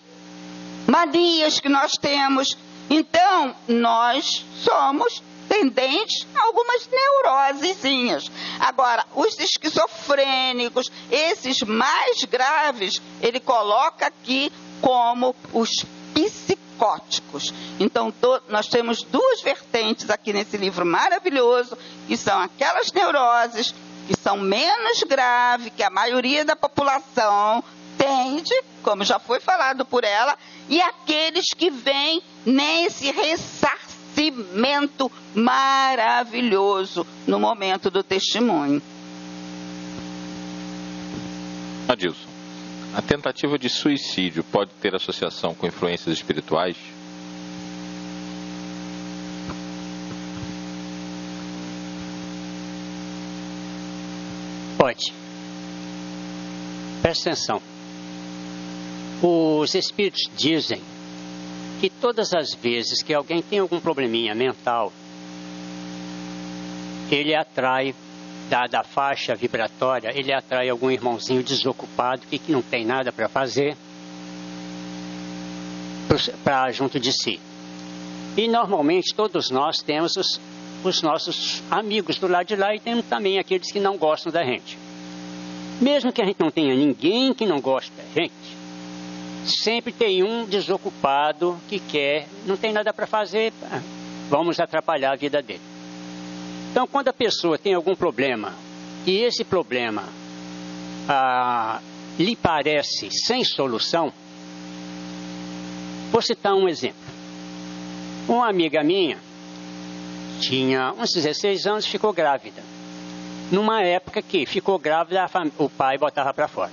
manias que nós temos. Então, nós somos tendentes a algumas neurosezinhas. Agora, os esquizofrênicos, esses mais graves, ele coloca aqui como os psicóticos. Então, nós temos duas vertentes aqui nesse livro maravilhoso, que são aquelas neuroses que são menos graves, que a maioria da população tende, como já foi falado por ela, e aqueles que vêm nesse ressarcimento maravilhoso no momento do testemunho. Adilson, a tentativa de suicídio pode ter associação com influências espirituais? Pode. Presta atenção. Os espíritos dizem que todas as vezes que alguém tem algum probleminha mental, ele atrai dada a faixa vibratória, ele atrai algum irmãozinho desocupado que não tem nada para fazer para junto de si. E normalmente todos nós temos os nossos amigos do lado de lá e temos também aqueles que não gostam da gente. Mesmo que a gente não tenha ninguém que não goste da gente, sempre tem um desocupado que não tem nada para fazer, vamos atrapalhar a vida dele. Então, quando a pessoa tem algum problema e esse problema lhe parece sem solução, vou citar um exemplo. Uma amiga minha tinha uns 16 anos e ficou grávida. Numa época que ficou grávida, o pai botava para fora.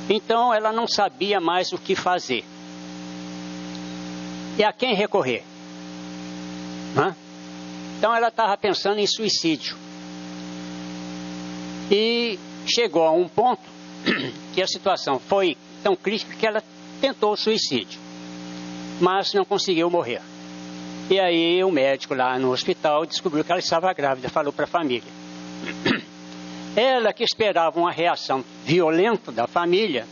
Então, ela não sabia mais o que fazer. E a quem recorrer? Então, ela estava pensando em suicídio. E chegou a um ponto que a situação foi tão crítica que ela tentou o suicídio, mas não conseguiu morrer. E aí o médico lá no hospital descobriu que ela estava grávida, falou para a família. Ela, que esperava uma reação violenta da família,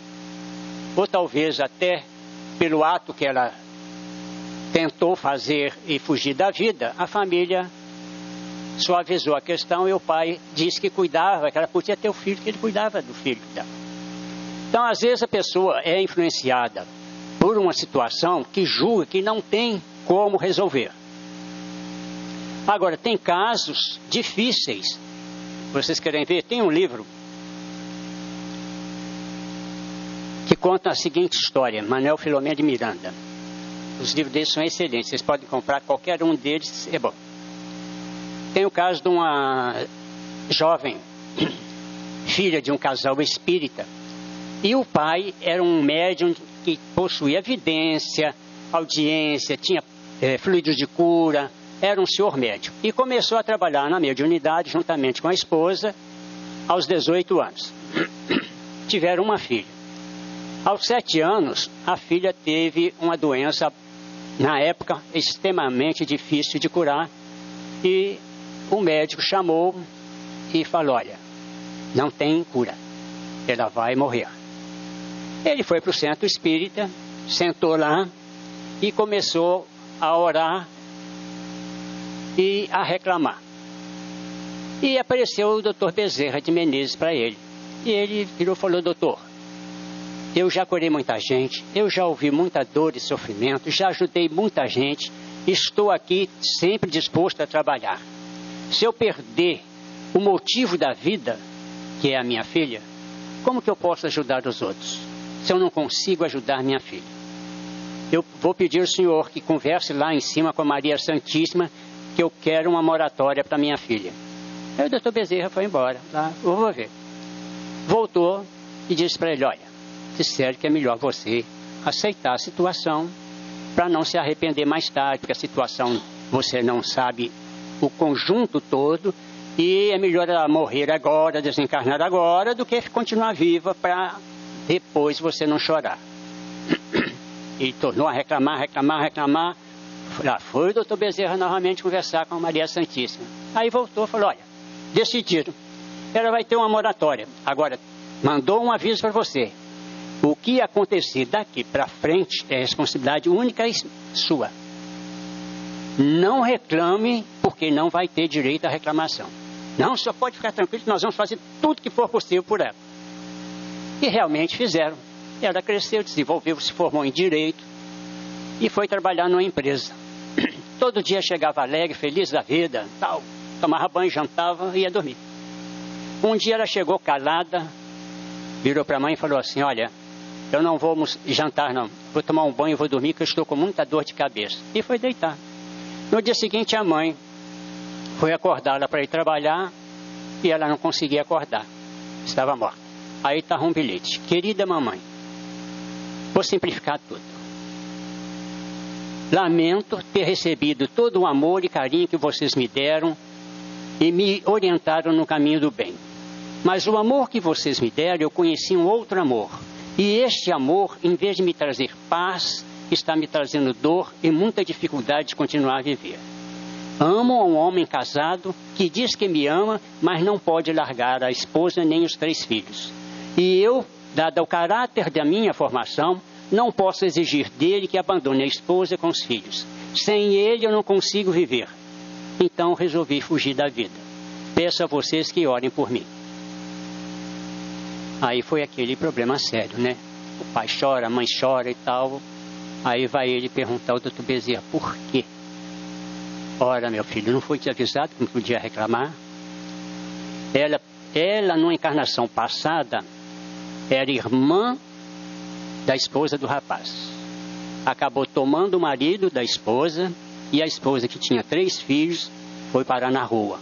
ou talvez até pelo ato que ela tentou fazer e fugir da vida, a família suavizou a questão e o pai disse que cuidava, que ela podia ter o filho, que ele cuidava do filho dela. Então, às vezes a pessoa é influenciada por uma situação que julga que não tem como resolver. Agora, tem casos difíceis. Vocês querem ver? Tem um livro que conta a seguinte história, Manuel Filomeno de Miranda. Os livros deles são excelentes, vocês podem comprar qualquer um deles, é bom. Tem o caso de uma jovem, filha de um casal espírita, e o pai era um médium que possuía evidência, audiência, tinha fluidos de cura, era um senhor médium. E começou a trabalhar na mediunidade juntamente com a esposa aos 18 anos. Tiveram uma filha. Aos 7 anos, a filha teve uma doença, na época, extremamente difícil de curar, e o médico chamou e falou, olha, não tem cura, ela vai morrer. Ele foi para o centro espírita, sentou lá e começou a orar e a reclamar. E apareceu o doutor Bezerra de Menezes para ele. E ele virou e falou, doutor, eu já curei muita gente, eu já ouvi muita dor e sofrimento, já ajudei muita gente, estou aqui sempre disposto a trabalhar. Se eu perder o motivo da vida, que é a minha filha, como que eu posso ajudar os outros? Se eu não consigo ajudar minha filha? Eu vou pedir ao senhor que converse lá em cima com a Maria Santíssima, que eu quero uma moratória para minha filha. Aí o doutor Bezerra foi embora, lá, eu vou ver. Voltou e disse para ele, olha, disseram que é melhor você aceitar a situação para não se arrepender mais tarde, porque a situação você não sabe o conjunto todo, e é melhor ela morrer agora, desencarnar agora, do que continuar viva para depois você não chorar. E tornou a reclamar. Lá foi o doutor Bezerra novamente conversar com a Maria Santíssima. Aí voltou e falou, olha, decidiram, ela vai ter uma moratória. Agora, mandou um aviso para você. O que acontecer daqui para frente é responsabilidade única e sua. Não reclame, porque não vai ter direito à reclamação. Não, só pode ficar tranquilo que nós vamos fazer tudo que for possível por ela. E realmente fizeram. Ela cresceu, desenvolveu, se formou em direito e foi trabalhar numa empresa. Todo dia chegava alegre, feliz da vida, tal, tomava banho, jantava e ia dormir. Um dia ela chegou calada, virou para a mãe e falou assim, olha, eu não vou jantar não, vou tomar um banho e vou dormir que eu estou com muita dor de cabeça. E foi deitar. No dia seguinte a mãe foi acordá-la para ir trabalhar e ela não conseguia acordar, estava morta. Aí estava um bilhete, querida mamãe, vou simplificar tudo. Lamento ter recebido todo o amor e carinho que vocês me deram e me orientaram no caminho do bem. Mas o amor que vocês me deram, eu conheci um outro amor. E este amor, em vez de me trazer paz, está me trazendo dor e muita dificuldade de continuar a viver. Amo um homem casado que diz que me ama, mas não pode largar a esposa nem os 3 filhos. E eu, dado o caráter da minha formação, não posso exigir dele que abandone a esposa com os filhos. Sem ele eu não consigo viver. Então resolvi fugir da vida. Peço a vocês que orem por mim. Aí foi aquele problema sério, né? O pai chora, a mãe chora e tal. Aí vai ele perguntar ao doutor Bezerra, por quê? Ora, meu filho, não foi te avisado que não podia reclamar? Ela, numa encarnação passada, era irmã da esposa do rapaz. Acabou tomando o marido da esposa, e a esposa, que tinha 3 filhos, foi parar na rua.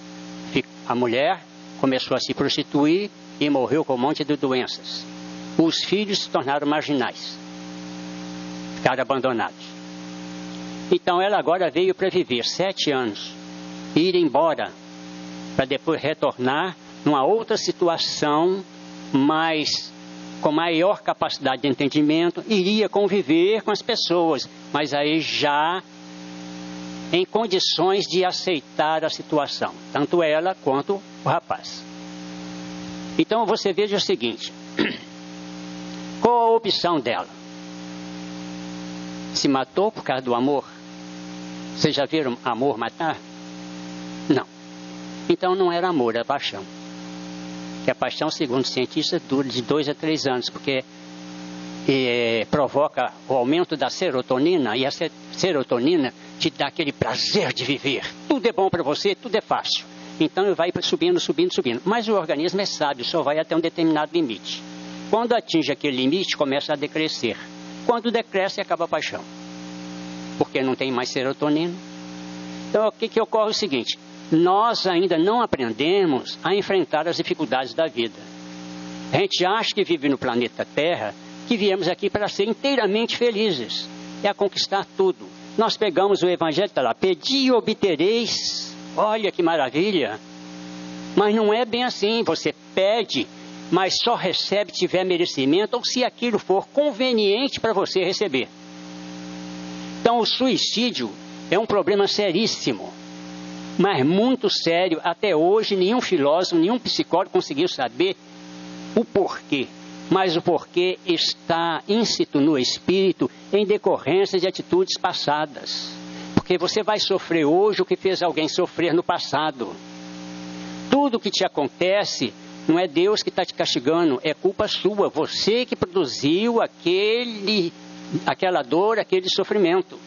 A mulher começou a se prostituir e morreu com um monte de doenças. Os filhos se tornaram marginais. Ficaram abandonados. Então ela agora veio para viver 7 anos, ir embora, para depois retornar numa outra situação, mas com maior capacidade de entendimento, iria conviver com as pessoas, mas aí já em condições de aceitar a situação, tanto ela quanto o rapaz. Então você veja o seguinte, qual a opção dela? Se matou por causa do amor? Vocês já viram amor matar? Não. Então não era amor, era paixão. Que a paixão, segundo os cientistas, dura de 2 a 3 anos, porque provoca o aumento da serotonina, e a serotonina te dá aquele prazer de viver. Tudo é bom para você, tudo é fácil. Então vai subindo, subindo, subindo. Mas o organismo é sábio, só vai até um determinado limite. Quando atinge aquele limite, começa a decrescer. Quando decresce, acaba a paixão. Porque não tem mais serotonina. Então, o que ocorre é o seguinte, nós ainda não aprendemos a enfrentar as dificuldades da vida. A gente acha que vive no planeta Terra, que viemos aqui para ser inteiramente felizes, é a conquistar tudo. Nós pegamos o Evangelho, está lá, pedi e obtereis, olha que maravilha. Mas não é bem assim, você pede, mas só recebe se tiver merecimento, ou se aquilo for conveniente para você receber. Então o suicídio é um problema seríssimo, mas muito sério. Até hoje nenhum filósofo, nenhum psicólogo conseguiu saber o porquê. Mas o porquê está íncito no espírito em decorrência de atitudes passadas. Porque você vai sofrer hoje o que fez alguém sofrer no passado. Tudo que te acontece não é Deus que está te castigando, é culpa sua. Você que produziu aquela dor, aquele sofrimento.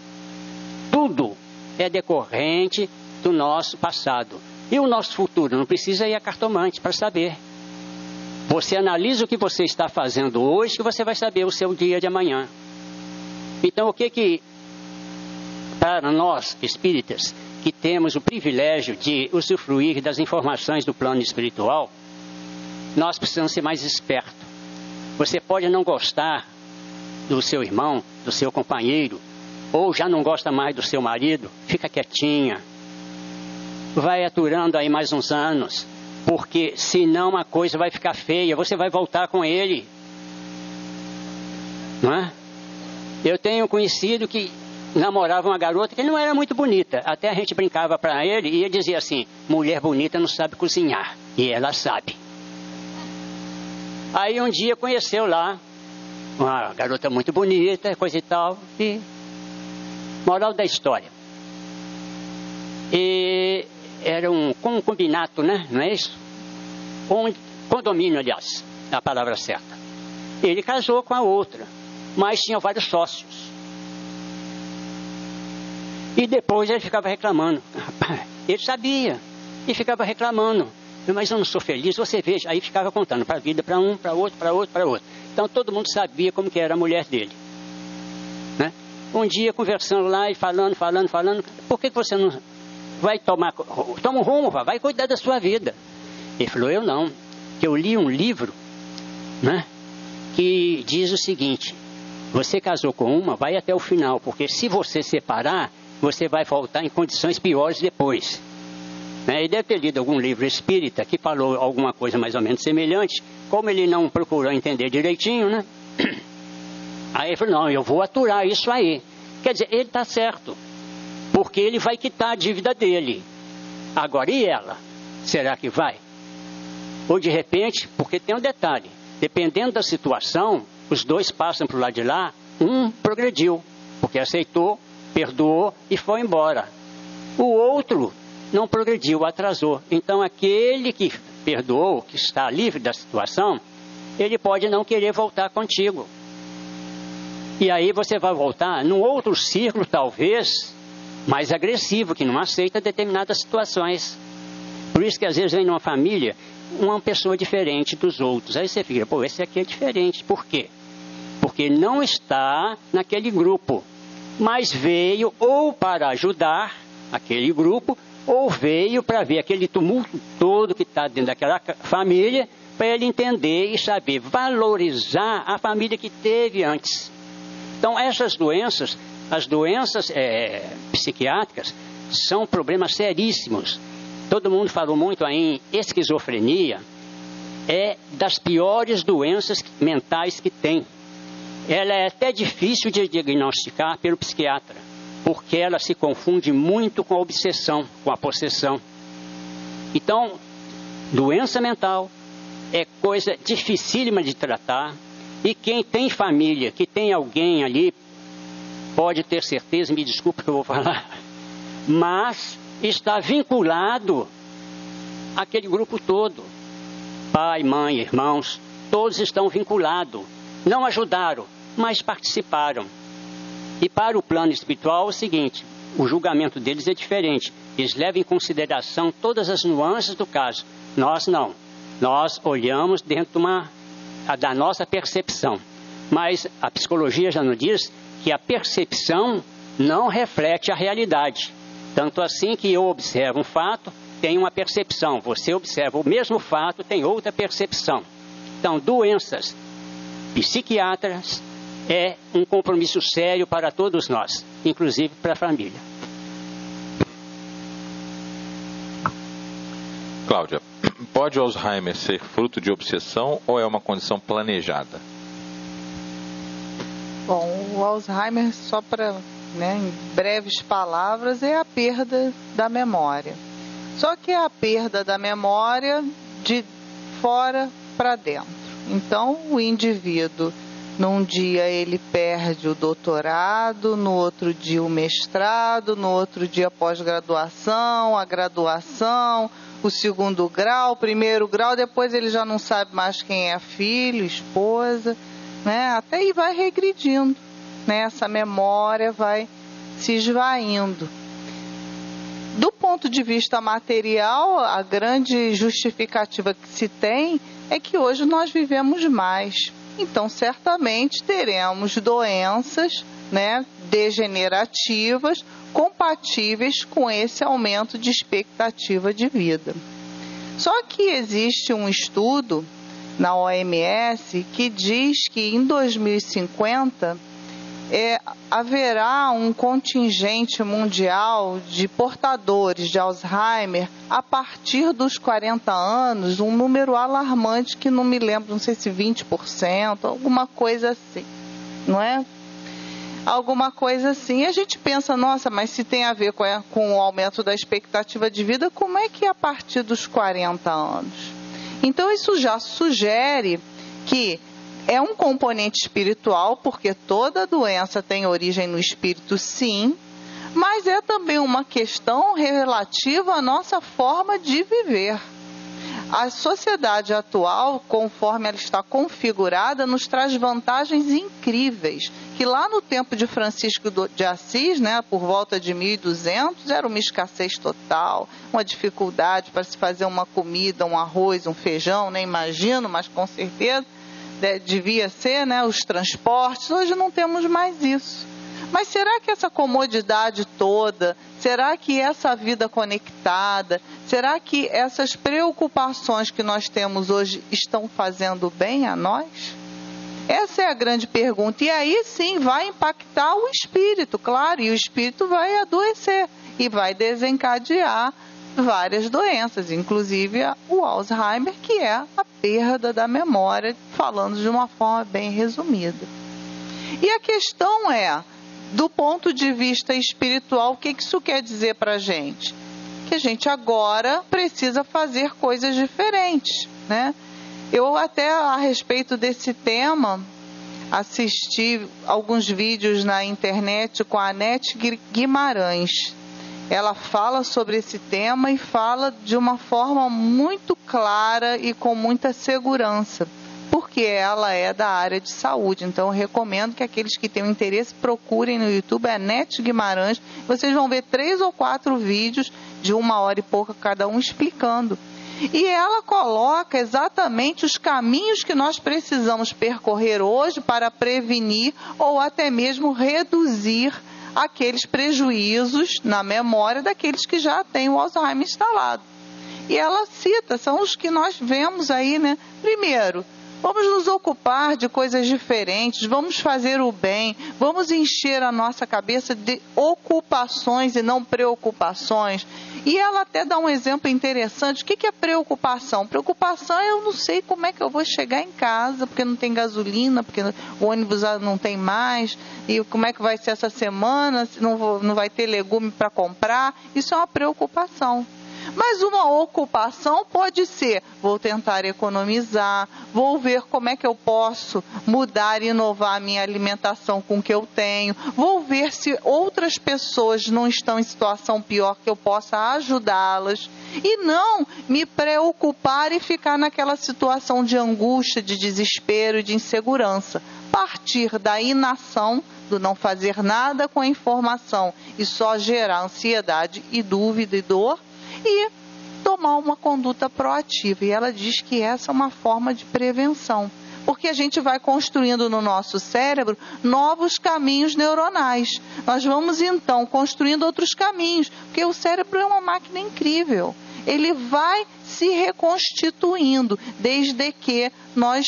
Tudo é decorrente do nosso passado. E o nosso futuro? Não precisa ir a cartomante para saber. Você analisa o que você está fazendo hoje, que você vai saber o seu dia de amanhã. Então, o que para nós espíritas, que temos o privilégio de usufruir das informações do plano espiritual, nós precisamos ser mais espertos. Você pode não gostar do seu irmão, do seu companheiro, ou já não gosta mais do seu marido, fica quietinha. Vai aturando aí mais uns anos, porque senão a coisa vai ficar feia, você vai voltar com ele. Não é? Eu tenho conhecido que namorava uma garota que não era muito bonita. Até a gente brincava para ele e ele dizia assim, mulher bonita não sabe cozinhar. E ela sabe. Aí um dia conheceu lá uma garota muito bonita, coisa e tal. E moral da história. E era um concubinato, né? Não é isso? Condomínio, aliás, é a palavra certa. Ele casou com a outra, mas tinha vários sócios. E depois ele ficava reclamando. Ele sabia, e ficava reclamando. Mas eu não sou feliz, você veja. Aí ficava contando para a vida, para um, para outro, para outro, para outro. Então todo mundo sabia como que era a mulher dele. Né? Um dia conversando lá e falando, por que você não vai toma um rumo, vai cuidar da sua vida? Ele falou, eu não, que eu li um livro, né, que diz o seguinte, você casou com uma, vai até o final, porque se você separar, você vai voltar em condições piores depois. Né? Ele deve ter lido algum livro espírita que falou alguma coisa mais ou menos semelhante, como ele não procurou entender direitinho, né? Aí ele falou, não, eu vou aturar isso aí. Quer dizer, ele está certo. porque ele vai quitar a dívida dele. Agora, e ela? Será que vai? Ou de repente, porque tem um detalhe, dependendo da situação, os dois passam para o lado de lá, um progrediu, porque aceitou, perdoou e foi embora. O outro não progrediu, atrasou. Então, aquele que perdoou, que está livre da situação, ele pode não querer voltar contigo. E aí você vai voltar num outro círculo, talvez, mais agressivo, que não aceita determinadas situações. Por isso que às vezes vem numa família uma pessoa diferente dos outros. Aí você fica, pô, esse aqui é diferente. Por quê? Porque não está naquele grupo, mas veio ou para ajudar aquele grupo, ou veio para ver aquele tumulto todo que está dentro daquela família, para ele entender e saber valorizar a família que teve antes. Então, essas doenças, as doenças psiquiátricas, são problemas seríssimos. Todo mundo falou muito aí em esquizofrenia, é das piores doenças mentais que tem. Ela é até difícil de diagnosticar pelo psiquiatra, porque ela se confunde muito com a obsessão, com a possessão. Então, doença mental é coisa dificílima de tratar, e quem tem família, que tem alguém ali, pode ter certeza, me desculpe que eu vou falar, mas está vinculado àquele grupo todo. Pai, mãe, irmãos, todos estão vinculados. Não ajudaram, mas participaram. E para o plano espiritual é o seguinte, o julgamento deles é diferente. Eles levam em consideração todas as nuances do caso. Nós não. Nós olhamos dentro da nossa percepção. Mas a psicologia já nos diz que a percepção não reflete a realidade. Tanto assim que eu observo um fato, tenho uma percepção. Você observa o mesmo fato, tem outra percepção. Então, doenças psiquiátricas é um compromisso sério para todos nós, inclusive para a família. Cláudia, pode o Alzheimer ser fruto de obsessão ou é uma condição planejada? Bom, o Alzheimer, só para, em breves palavras, é a perda da memória. Só que é a perda da memória de fora para dentro. Então, o indivíduo, num dia ele perde o doutorado, no outro dia o mestrado, no outro dia a pós-graduação, a graduação, o segundo grau, o primeiro grau, depois ele já não sabe mais quem é filho, esposa, até aí vai regredindo, essa memória vai se esvaindo. Do ponto de vista material, a grande justificativa que se tem é que hoje nós vivemos mais. Então, certamente teremos doenças, degenerativas, compatíveis com esse aumento de expectativa de vida. Só que existe um estudo na OMS que diz que em 2050 haverá um contingente mundial de portadores de Alzheimer a partir dos 40 anos, um número alarmante que não me lembro, não sei se 20%, alguma coisa assim, não é? Alguma coisa assim. E a gente pensa, nossa, mas se tem a ver com o aumento da expectativa de vida, como é que é a partir dos 40 anos? Então isso já sugere que é um componente espiritual, porque toda doença tem origem no espírito, sim, mas é também uma questão relativa à nossa forma de viver. A sociedade atual, conforme ela está configurada, nos traz vantagens incríveis, que lá no tempo de Francisco de Assis, por volta de 1200, era uma escassez total, uma dificuldade para se fazer uma comida, um arroz, um feijão, nem imagino, mas com certeza devia ser, os transportes. Hoje não temos mais isso. Mas será que essa comodidade toda, será que essa vida conectada, será que essas preocupações que nós temos hoje estão fazendo bem a nós? Essa é a grande pergunta. E aí sim vai impactar o espírito, claro, e o espírito vai adoecer e vai desencadear várias doenças, inclusive o Alzheimer, que é a perda da memória, falando de uma forma bem resumida. E a questão é, do ponto de vista espiritual, o que isso quer dizer para a gente? Que a gente agora precisa fazer coisas diferentes, né? Eu até, a respeito desse tema, assisti alguns vídeos na internet com a Anete Guimarães. Ela fala sobre esse tema e fala de uma forma muito clara e com muita segurança, porque ela é da área de saúde. Então, eu recomendo que aqueles que tenham interesse procurem no YouTube a Anete Guimarães. Vocês vão ver 3 ou 4 vídeos de 1 hora e pouca cada um explicando. E ela coloca exatamente os caminhos que nós precisamos percorrer hoje para prevenir ou até mesmo reduzir aqueles prejuízos na memória daqueles que já têm o Alzheimer instalado. E ela cita, são os que nós vemos aí, né? Primeiro, vamos nos ocupar de coisas diferentes, vamos fazer o bem, vamos encher a nossa cabeça de ocupações e não preocupações. E ela até dá um exemplo interessante. O que é preocupação? Preocupação é eu não sei como é que eu vou chegar em casa, porque não tem gasolina, porque o ônibus não tem mais, e como é que vai ser essa semana, se não vai ter legume para comprar. Isso é uma preocupação. Mas uma ocupação pode ser, vou tentar economizar, vou ver como é que eu posso mudar e inovar a minha alimentação com o que eu tenho, vou ver se outras pessoas não estão em situação pior que eu possa ajudá-las, e não me preocupar e ficar naquela situação de angústia, de desespero e de insegurança. Partir da inação, do não fazer nada com a informação e só gerar ansiedade e dúvida e dor, e tomar uma conduta proativa. E ela diz que essa é uma forma de prevenção, porque a gente vai construindo no nosso cérebro novos caminhos neuronais. Nós vamos então construindo outros caminhos, porque o cérebro é uma máquina incrível. Ele vai se reconstituindo desde que nós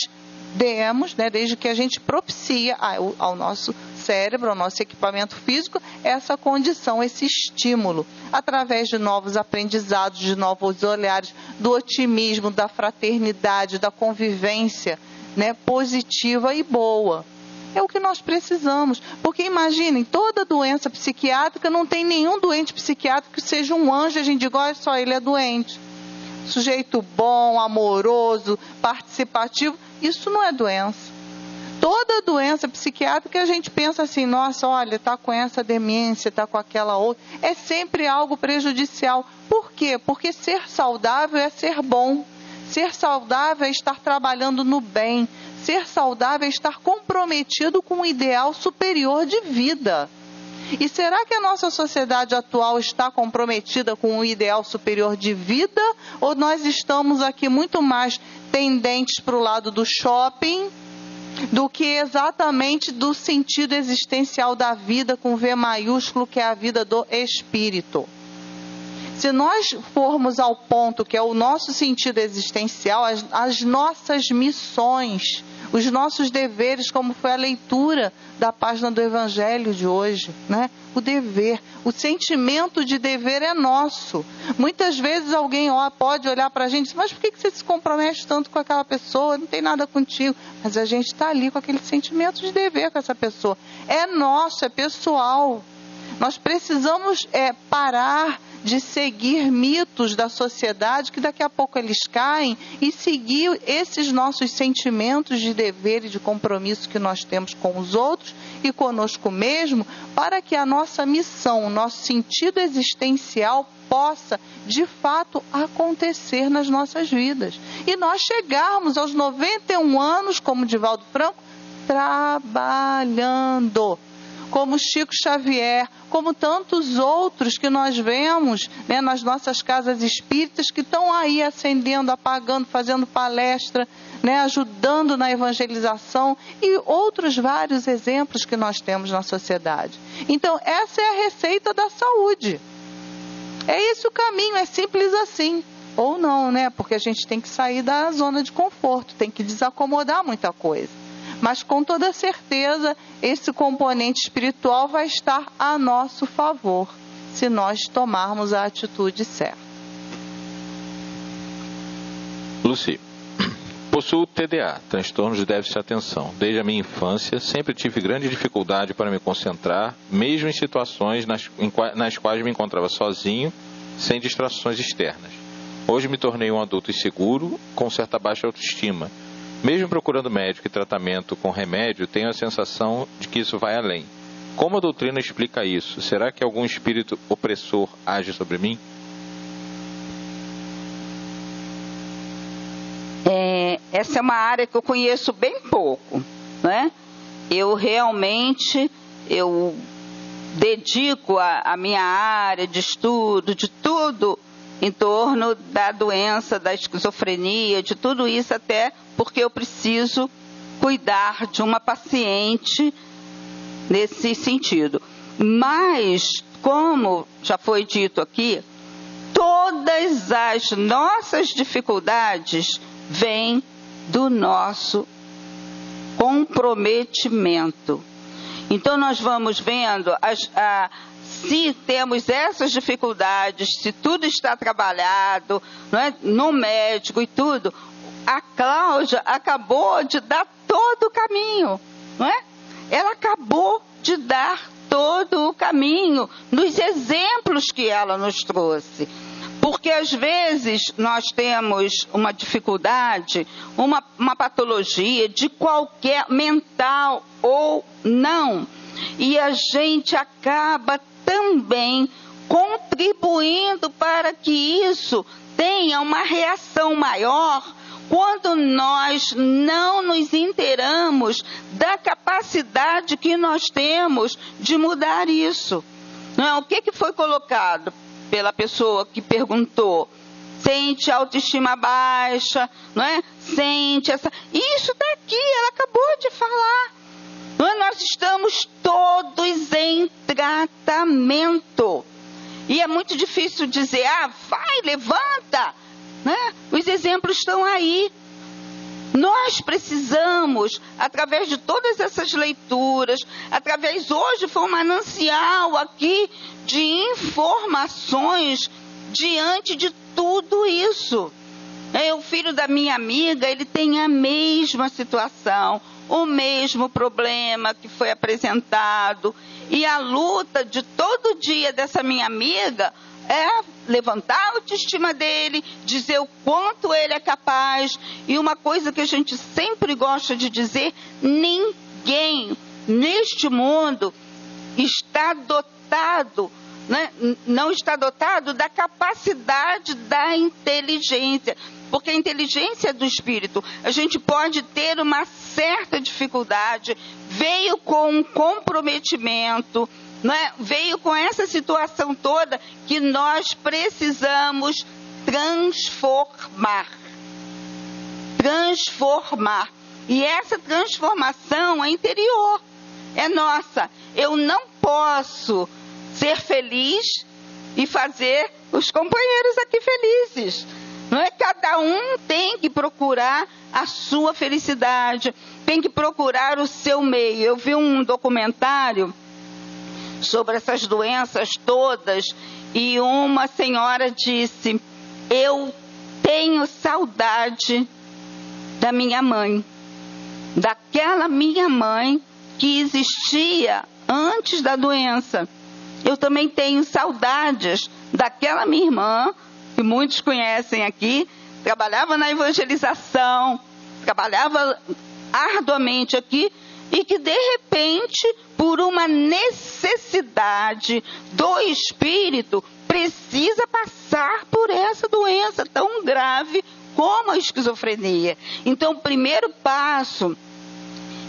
demos, né, desde que a gente propicia ao nosso cérebro, ao nosso equipamento físico, essa condição, esse estímulo, através de novos aprendizados, de novos olhares, do otimismo, da fraternidade, da convivência, né, positiva e boa. É o que nós precisamos, porque imaginem, toda doença psiquiátrica, não tem nenhum doente psiquiátrico que seja um anjo, a gente diz, olha só, ele é doente. Sujeito bom, amoroso, participativo, isso não é doença. Toda doença psiquiátrica a gente pensa assim, nossa, olha, está com essa demência, está com aquela outra. É sempre algo prejudicial. Por quê? Porque ser saudável é ser bom. Ser saudável é estar trabalhando no bem. Ser saudável é estar comprometido com um ideal superior de vida. E será que a nossa sociedade atual está comprometida com um ideal superior de vida? Ou nós estamos aqui muito mais tendentes para o lado do shopping do que exatamente do sentido existencial da vida com V maiúsculo, que é a vida do espírito? Se nós formos ao ponto que é o nosso sentido existencial, as nossas missões, os nossos deveres, como foi a leitura da página do Evangelho de hoje, né? O dever, o sentimento de dever é nosso. Muitas vezes alguém pode olhar para a gente e dizer, mas por que você se compromete tanto com aquela pessoa? Não tem nada contigo. Mas a gente está ali com aquele sentimento de dever com essa pessoa. É nosso, é pessoal. Nós precisamos parar de seguir mitos da sociedade, que daqui a pouco eles caem, e seguir esses nossos sentimentos de dever e de compromisso que nós temos com os outros e conosco mesmo, para que a nossa missão, o nosso sentido existencial possa, de fato, acontecer nas nossas vidas. E nós chegarmos aos 91 anos, como Divaldo Franco, trabalhando. Como Chico Xavier, como tantos outros que nós vemos, né, nas nossas casas espíritas, que estão aí acendendo, apagando, fazendo palestra, né, ajudando na evangelização, e outros vários exemplos que nós temos na sociedade. Então, essa é a receita da saúde. É esse o caminho, é simples assim. Ou não, né? Porque a gente tem que sair da zona de conforto, tem que desacomodar muita coisa. Mas com toda certeza, esse componente espiritual vai estar a nosso favor, se nós tomarmos a atitude certa. Lucy, Possuo TDA, transtorno de déficit de atenção. Desde a minha infância, sempre tive grande dificuldade para me concentrar, mesmo em situações nas quais me encontrava sozinho, sem distrações externas. Hoje me tornei um adulto inseguro, com certa baixa autoestima. Mesmo procurando médico e tratamento com remédio, tenho a sensação de que isso vai além. Como a doutrina explica isso? Será que algum espírito opressor age sobre mim? Essa é uma área que eu conheço bem pouco, né? Eu realmente dedico a minha área de estudo, de tudo em torno da doença, da esquizofrenia, de tudo isso, até porque eu preciso cuidar de uma paciente nesse sentido. Mas, como já foi dito aqui, todas as nossas dificuldades vêm do nosso comprometimento. Então, nós vamos vendo se temos essas dificuldades, se tudo está trabalhado, não é? No médico e tudo. A Cláudia acabou de dar todo o caminho, não é? Ela acabou de dar todo o caminho nos exemplos que ela nos trouxe. Porque às vezes nós temos uma dificuldade, uma patologia de qualquer mental ou não. E a gente acaba também contribuindo para que isso tenha uma reação maior quando nós não nos inteiramos da capacidade que nós temos de mudar isso. Não é? O que foi colocado pela pessoa que perguntou? Sente autoestima baixa, não é? Sente essa... Isso daqui, ela acabou de falar. Não é? Nós estamos todos em tratamento. E é muito difícil dizer, vai, levanta. Né? Os exemplos estão aí. Nós precisamos, através de todas essas leituras, hoje foi um manancial aqui de informações diante de tudo isso. O filho da minha amiga, ele tem a mesma situação, o mesmo problema que foi apresentado. E a luta de todo dia dessa minha amiga é levantar a autoestima dele, dizer o quanto ele é capaz. E uma coisa que a gente sempre gosta de dizer, ninguém neste mundo está dotado, né? Não está dotado da capacidade da inteligência. Porque a inteligência do espírito, a gente pode ter uma certa dificuldade, veio com um comprometimento, não é? Veio com essa situação toda que nós precisamos transformar. E essa transformação é interior, é nossa. Eu não posso ser feliz e fazer os companheiros aqui felizes. Não é? Cada um tem que procurar a sua felicidade, tem que procurar o seu meio. Eu vi um documentário sobre essas doenças todas e uma senhora disse: eu tenho saudade da minha mãe, daquela minha mãe que existia antes da doença. Eu também tenho saudades daquela minha irmã, que muitos conhecem aqui, trabalhava na evangelização, trabalhava arduamente aqui, e que de repente, por uma necessidade do espírito, precisa passar por essa doença tão grave como a esquizofrenia. Então, o primeiro passo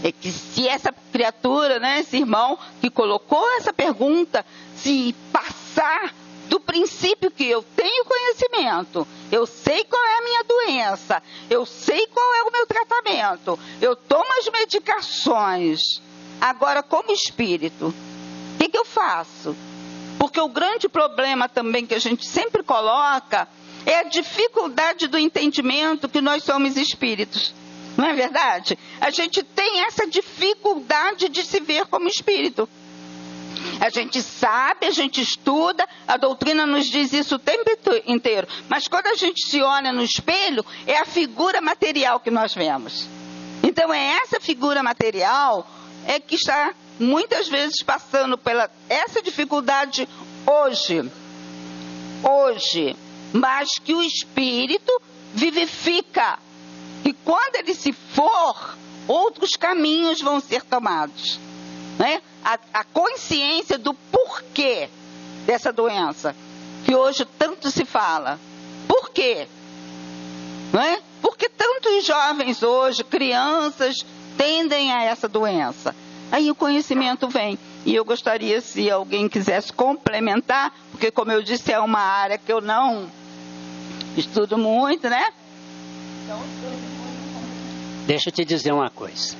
é que se essa criatura, né, esse irmão que colocou essa pergunta, se passar do princípio que eu tenho conhecimento, eu sei qual é a minha doença, eu sei qual é o meu tratamento, eu tomo as medicações. Agora, como espírito, o que eu faço? Porque o grande problema também que a gente sempre coloca é a dificuldade do entendimento que nós somos espíritos. Não é verdade? A gente tem essa dificuldade de se ver como espírito. A gente sabe, a gente estuda, a doutrina nos diz isso o tempo inteiro. Mas quando a gente se olha no espelho, é a figura material que nós vemos. Então é essa figura material que está muitas vezes passando pela essa dificuldade hoje. Mas que o espírito vivifica. E quando ele se for, outros caminhos vão ser tomados. Né? A consciência do porquê dessa doença, que hoje tanto se fala. Por quê? Né? Porque tantos jovens hoje, crianças, tendem a essa doença. Aí o conhecimento vem. E eu gostaria, se alguém quisesse complementar, porque como eu disse, é uma área que eu não estudo muito, né? Deixa eu te dizer uma coisa.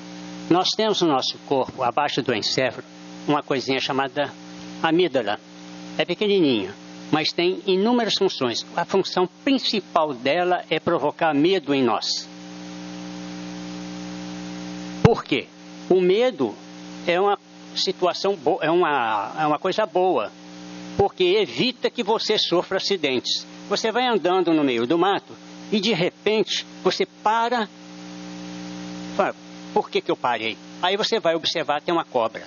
Nós temos no nosso corpo, abaixo do encéfalo, uma coisinha chamada amígdala. É pequenininha, mas tem inúmeras funções. A função principal dela é provocar medo em nós. Por quê? O medo é uma situação boa, é uma coisa boa, porque evita que você sofra acidentes. Você vai andando no meio do mato e de repente você para. Fala, por que eu parei? Aí você vai observar, tem uma cobra.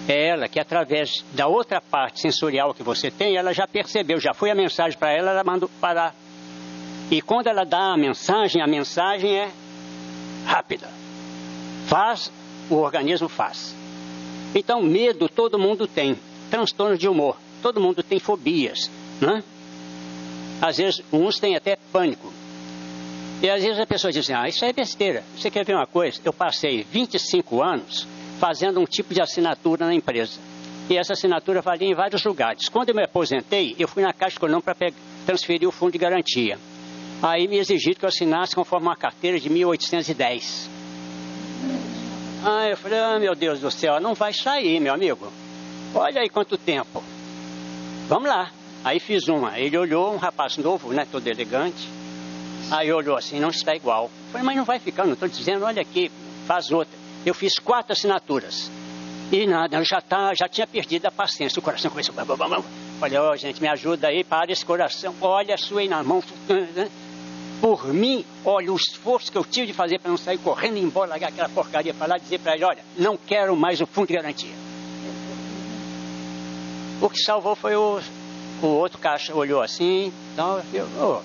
É ela que através da outra parte sensorial que você tem, ela já percebeu, já foi a mensagem para ela, ela mandou parar. E quando ela dá a mensagem é rápida. O organismo faz. Então, medo todo mundo tem. Transtorno de humor, todo mundo tem fobias, né? Às vezes, uns têm até pânico. E às vezes a pessoa diz assim, isso é besteira. Você quer ver uma coisa? Eu passei 25 anos fazendo um tipo de assinatura na empresa. E essa assinatura valia em vários lugares. Quando eu me aposentei, eu fui na Caixa Econômica para transferir o fundo de garantia. Aí me exigiram que eu assinasse conforme uma carteira de 1810. Eu falei, meu Deus do céu, não vai sair, meu amigo. Olha aí quanto tempo. Vamos lá. Aí fiz uma. Ele olhou, um rapaz novo, né, todo elegante. Aí olhou assim, não está igual. Eu falei, mas não vai ficar, não estou dizendo, olha aqui, faz outra. Eu fiz 4 assinaturas. E nada, eu já tinha perdido a paciência. O coração começou. Falei, gente, me ajuda aí, para esse coração. Olha a sua aí na mão. Por mim, olha o esforço que eu tive de fazer para não sair correndo e ir embora, largar aquela porcaria para lá e dizer para ele, olha, não quero mais o fundo de garantia. O que salvou foi o outro caixa, olhou assim, então eu,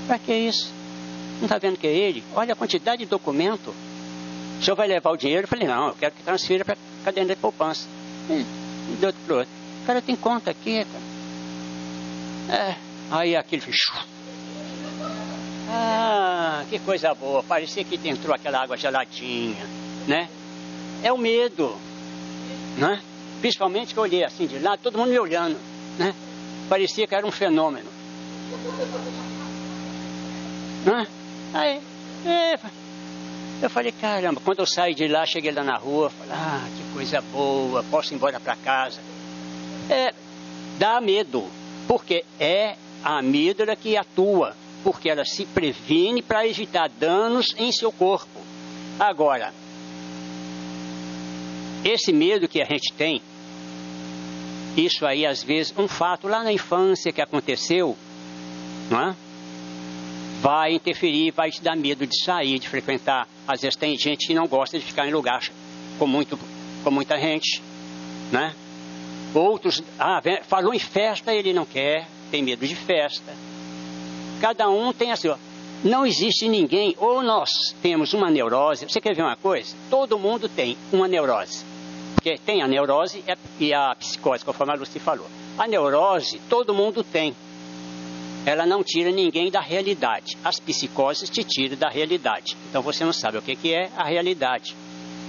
para que isso? Não está vendo que é ele? Olha a quantidade de documento. O senhor vai levar o dinheiro? Eu falei, não, eu quero que transfira para a caderneta de poupança. E de outro para o outro. O cara tem conta aqui, cara. Aí aquele fechou. Que coisa boa. Parecia que entrou aquela água geladinha, né? É o medo, né? Principalmente que eu olhei assim de lado, todo mundo me olhando, né? Parecia que era um fenômeno. Né? Aí, eu falei, caramba, quando eu saí de lá, cheguei lá na rua, falei, que coisa boa, posso ir embora para casa. Dá medo, porque é a amígdala que atua, porque ela se previne para evitar danos em seu corpo. Agora, esse medo que a gente tem, isso aí às vezes, um fato lá na infância que aconteceu, não é? Vai interferir, vai te dar medo de sair, de frequentar. Às vezes tem gente que não gosta de ficar em lugar com muita gente, né? Outros, falou em festa, ele não quer, tem medo de festa. Cada um tem assim, não existe ninguém, ou nós temos uma neurose. Você quer ver uma coisa? Todo mundo tem uma neurose. Porque tem a neurose e a psicose, conforme a Lucy falou. A neurose, todo mundo tem. Ela não tira ninguém da realidade. As psicoses te tiram da realidade. Então você não sabe o que é a realidade.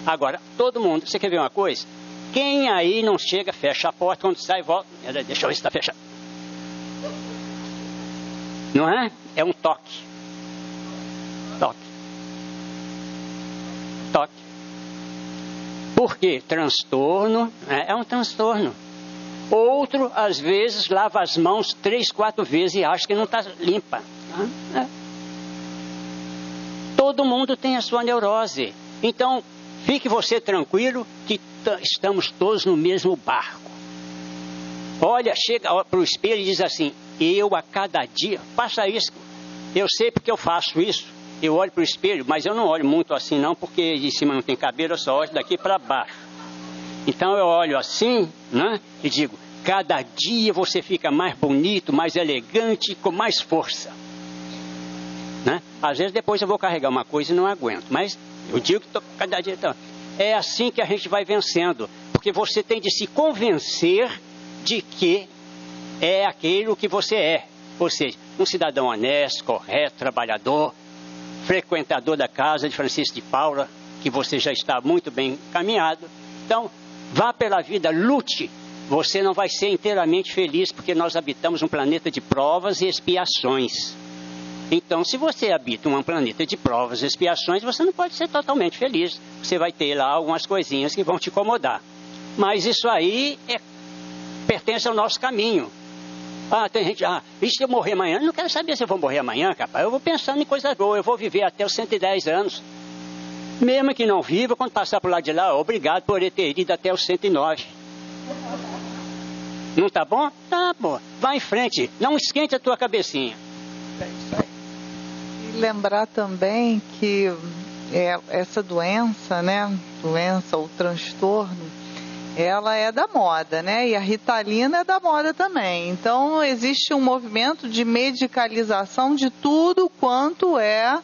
Agora, todo mundo, você quer ver uma coisa? Quem aí não chega, fecha a porta, quando sai, volta. Deixa eu ver se está fechado. Não é? É um toque. Toque. Por quê? Transtorno, é um transtorno. Outro, às vezes, lava as mãos 3, 4 vezes e acha que não está limpa. Todo mundo tem a sua neurose. Então, fique você tranquilo que estamos todos no mesmo barco. Olha, chega para o espelho e diz assim, eu a cada dia, faça isso. Eu sei porque eu faço isso. Eu olho para o espelho, mas eu não olho muito assim não, porque de cima não tem cabelo, eu só olho daqui para baixo. Então eu olho assim, né, e digo, cada dia você fica mais bonito, mais elegante, com mais força. Né? Às vezes depois eu vou carregar uma coisa e não aguento, mas eu digo que cada dia... É assim que a gente vai vencendo, porque você tem de se convencer de que é aquilo que você é. Ou seja, um cidadão honesto, correto, trabalhador, frequentador da casa de Francisco de Paula, que você já está muito bem caminhado. Então, vá pela vida, lute. Você não vai ser inteiramente feliz, porque nós habitamos um planeta de provas e expiações. Então, se você habita um planeta de provas e expiações, você não pode ser totalmente feliz. Você vai ter lá algumas coisinhas que vão te incomodar. Mas isso aí pertence ao nosso caminho. Tem gente, e se eu morrer amanhã? Eu não quero saber se eu vou morrer amanhã, capaz. Eu vou pensando em coisas boas. Eu vou viver até os 110 anos. Mesmo que não viva, quando passar por lá de lá, obrigado por ter ido até os 109. Não tá bom? Tá bom. Vai em frente. Não esquente a tua cabecinha. É isso aí. E lembrar também que essa doença, né? Doença ou transtorno, ela é da moda, né? E a Ritalina é da moda também. Então, existe um movimento de medicalização de tudo quanto é,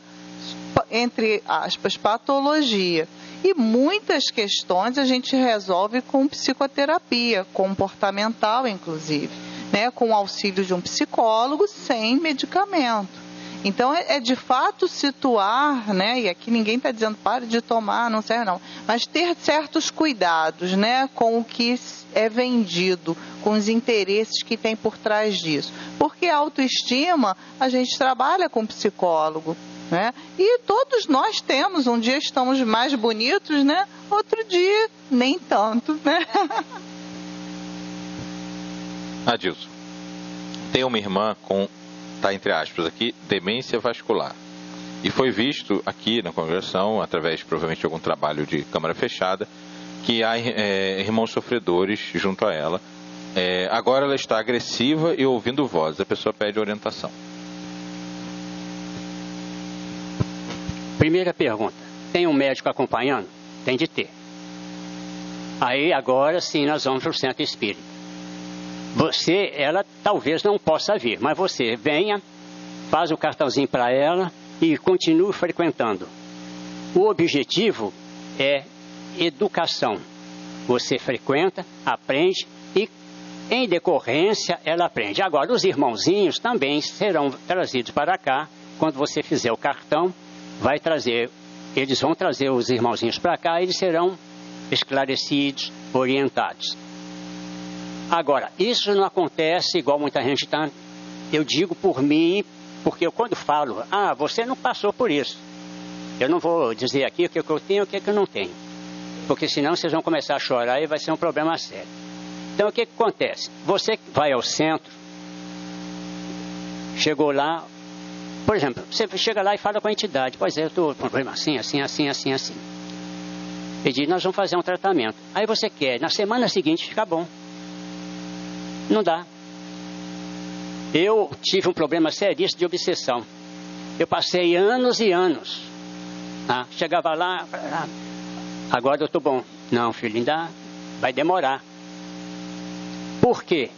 entre aspas, patologia. E muitas questões a gente resolve com psicoterapia, comportamental, inclusive, né? Com o auxílio de um psicólogo, sem medicamento. Então, é de fato situar, né? E aqui ninguém está dizendo pare de tomar, não serve não. Mas ter certos cuidados, né? Com o que é vendido, com os interesses que tem por trás disso. Porque a autoestima, a gente trabalha com psicólogo, né? E todos nós temos, um dia estamos mais bonitos, né? Outro dia, nem tanto, né? Adilson, tem uma irmã com... está entre aspas aqui, demência vascular. E foi visto aqui na congregação, através provavelmente de algum trabalho de câmara fechada, que há irmãos sofredores junto a ela. Agora ela está agressiva e ouvindo vozes. A pessoa pede orientação. Primeira pergunta, tem um médico acompanhando? Tem de ter. Aí agora sim nós vamos para o centro espírita. Ela talvez não possa vir, mas você venha, faz o cartãozinho para ela e continue frequentando. O objetivo é educação. Você frequenta, aprende e, em decorrência, ela aprende. Agora, os irmãozinhos também serão trazidos para cá. Quando você fizer o cartão, eles vão trazer os irmãozinhos para cá e eles serão esclarecidos, orientados. Agora, isso não acontece igual muita gente está... Eu digo por mim, porque eu quando falo, você não passou por isso. Eu não vou dizer aqui o que eu tenho e o que eu não tenho. Porque senão vocês vão começar a chorar e vai ser um problema sério. Então, o que acontece? Você vai ao centro, chegou lá, por exemplo, você chega lá e fala com a entidade, pois eu estou com um problema assim. Ele diz, nós vamos fazer um tratamento. Aí você quer, na semana seguinte, ficar bom. Não dá. Eu tive um problema seríssimo de obsessão. Eu passei anos e anos. Chegava lá, agora eu estou bom. Não, filho, ainda vai demorar. Por quê?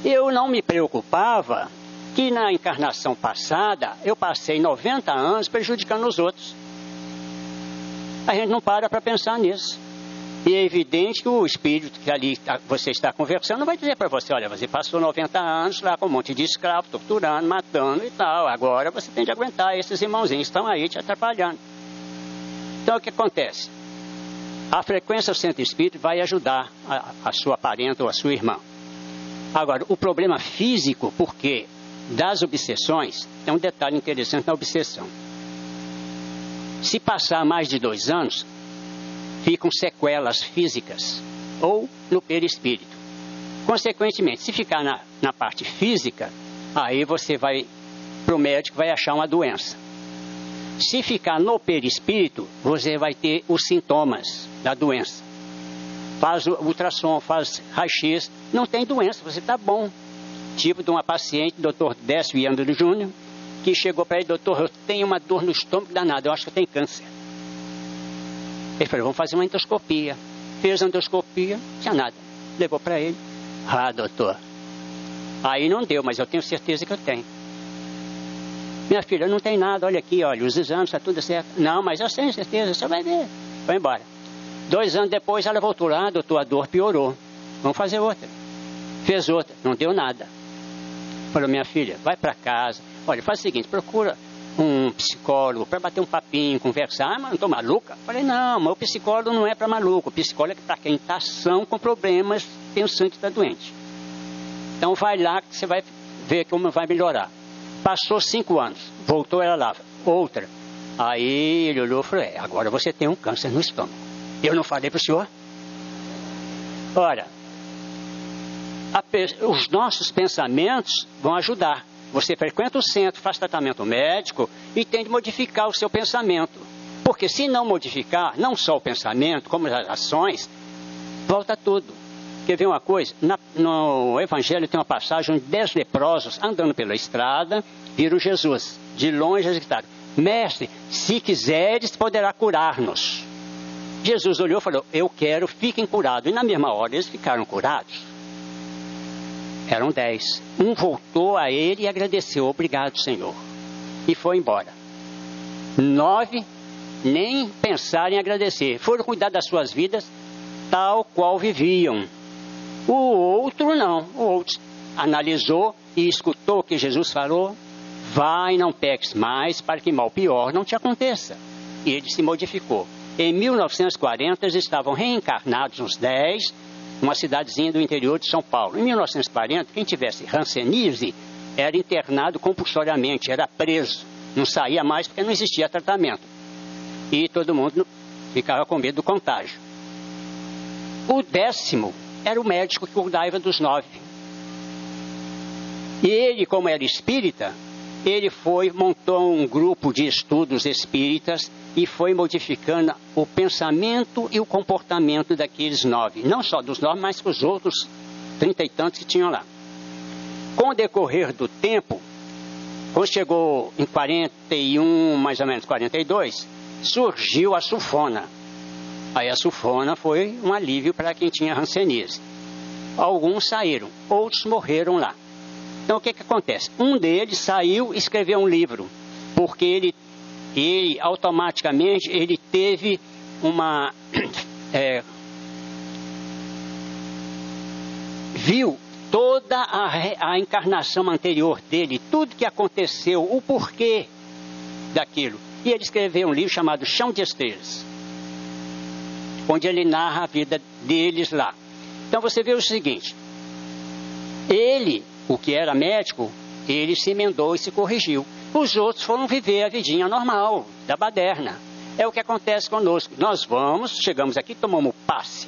Eu não me preocupava que na encarnação passada eu passei 90 anos prejudicando os outros. A gente não para pensar nisso. E é evidente que o espírito que ali você está conversando não vai dizer para você, olha, você passou 90 anos lá com um monte de escravo, torturando, matando e tal. Agora você tem de aguentar, esses irmãozinhos estão aí te atrapalhando. Então o que acontece? A frequência do centro espírita vai ajudar a sua parenta ou a sua irmã. Agora, o problema físico, porque das obsessões, tem um detalhe interessante na obsessão. Se passar mais de 2 anos, ficam sequelas físicas ou no perispírito. Consequentemente, se ficar na parte física, aí você vai para o médico, vai achar uma doença. Se ficar no perispírito, você vai ter os sintomas da doença. faz ultrassom, faz raio-x, não tem doença, você está bom. Tipo de uma paciente, doutor Décio Iandro Júnior, que chegou para ele: doutor, eu tenho uma dor no estômago danada, eu acho que eu tenho câncer. Ele falou: vamos fazer uma endoscopia. Fez a endoscopia, não tinha nada. Levou para ele: ah, doutor, aí não deu, mas eu tenho certeza que eu tenho. Minha filha, não tem nada, olha aqui, olha, os exames, está tudo certo. Não, mas eu tenho certeza, você vai ver. Foi embora. 2 anos depois ela voltou lá: doutor, a dor piorou, vamos fazer outra. Fez outra, não deu nada. Falou: minha filha, vai para casa, olha, faz o seguinte, procura um psicólogo para bater um papinho, conversar. Ah, mas não estou maluca? Falei: não, mas o psicólogo não é para maluco, o psicólogo é para quem está são com problemas, pensando que está doente. Então vai lá que você vai ver como vai melhorar. Passou 5 anos, voltou ela lá, outra. Aí ele olhou e falou: agora você tem um câncer no estômago. Eu não falei para o senhor? Olha, os nossos pensamentos vão ajudar. Você frequenta o centro, faz tratamento médico e tem de modificar o seu pensamento. Porque se não modificar, não só o pensamento, como as ações, volta tudo. Quer ver uma coisa? No Evangelho tem uma passagem onde 10 leprosos, andando pela estrada, viram Jesus. De longe eles gritaram: mestre, se quiseres, poderá curar-nos. Jesus olhou e falou: eu quero, fiquem curados. E na mesma hora eles ficaram curados. Eram 10. Um voltou a ele e agradeceu: obrigado, Senhor. E foi embora. 9 nem pensaram em agradecer. Foram cuidar das suas vidas tal qual viviam. O outro não. O outro analisou e escutou o que Jesus falou: vai e não peques mais, para que mal pior não te aconteça. E ele se modificou. Em 1940 eles estavam reencarnados, uns 10, uma cidadezinha do interior de São Paulo. Em 1940, quem tivesse hanseníase era internado compulsoriamente, era preso, não saía mais porque não existia tratamento. E todo mundo ficava com medo do contágio. O 10º era o médico que cuidava dos 9. E ele, como era espírita, ele montou um grupo de estudos espíritas e foi modificando o pensamento e o comportamento daqueles 9. Não só dos 9, mas dos outros 30 e tantos que tinham lá. Com o decorrer do tempo, quando chegou em 41, mais ou menos 42, surgiu a sulfona. Aí a sulfona foi um alívio para quem tinha hanseníase. Alguns saíram, outros morreram lá. Então o que acontece? Um deles saiu e escreveu um livro, porque ele automaticamente ele teve uma viu toda a encarnação anterior dele, tudo que aconteceu, o porquê daquilo. E ele escreveu um livro chamado Chão de Estrelas, onde ele narra a vida deles lá. Então você vê o seguinte: ele, o que era médico, ele se emendou e se corrigiu. Os outros foram viver a vidinha normal, da baderna. É o que acontece conosco. Nós chegamos aqui, tomamos o passe.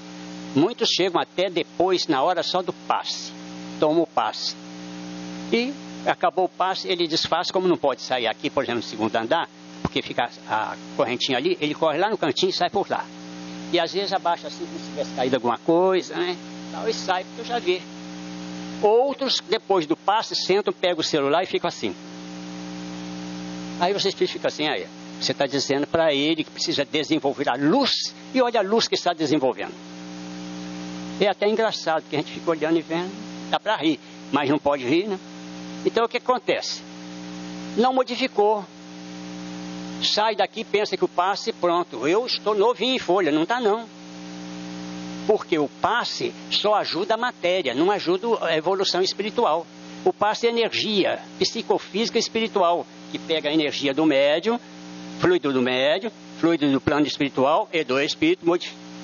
Muitos chegam até depois, na hora só do passe. Tomam o passe. E acabou o passe, ele desfaz, como não pode sair aqui, por exemplo, no 2º andar, porque fica a correntinha ali, ele corre lá no cantinho e sai por lá. E às vezes abaixa assim, como se tivesse caído alguma coisa, né? E sai, porque eu já vi. Outros, depois do passe, sentam, pegam o celular e ficam assim. Aí vocês ficam assim: aí, você está dizendo para ele que precisa desenvolver a luz, e olha a luz que está desenvolvendo. É até engraçado, porque a gente fica olhando e vendo, dá para rir, mas não pode rir, né? Então o que acontece? Não modificou. Sai daqui, pensa que o passe, pronto, eu estou novinho em folha. Não está não. Porque o passe só ajuda a matéria, não ajuda a evolução espiritual. O passe é energia psicofísica e espiritual, que pega a energia do médium, fluido do plano espiritual e do espírito,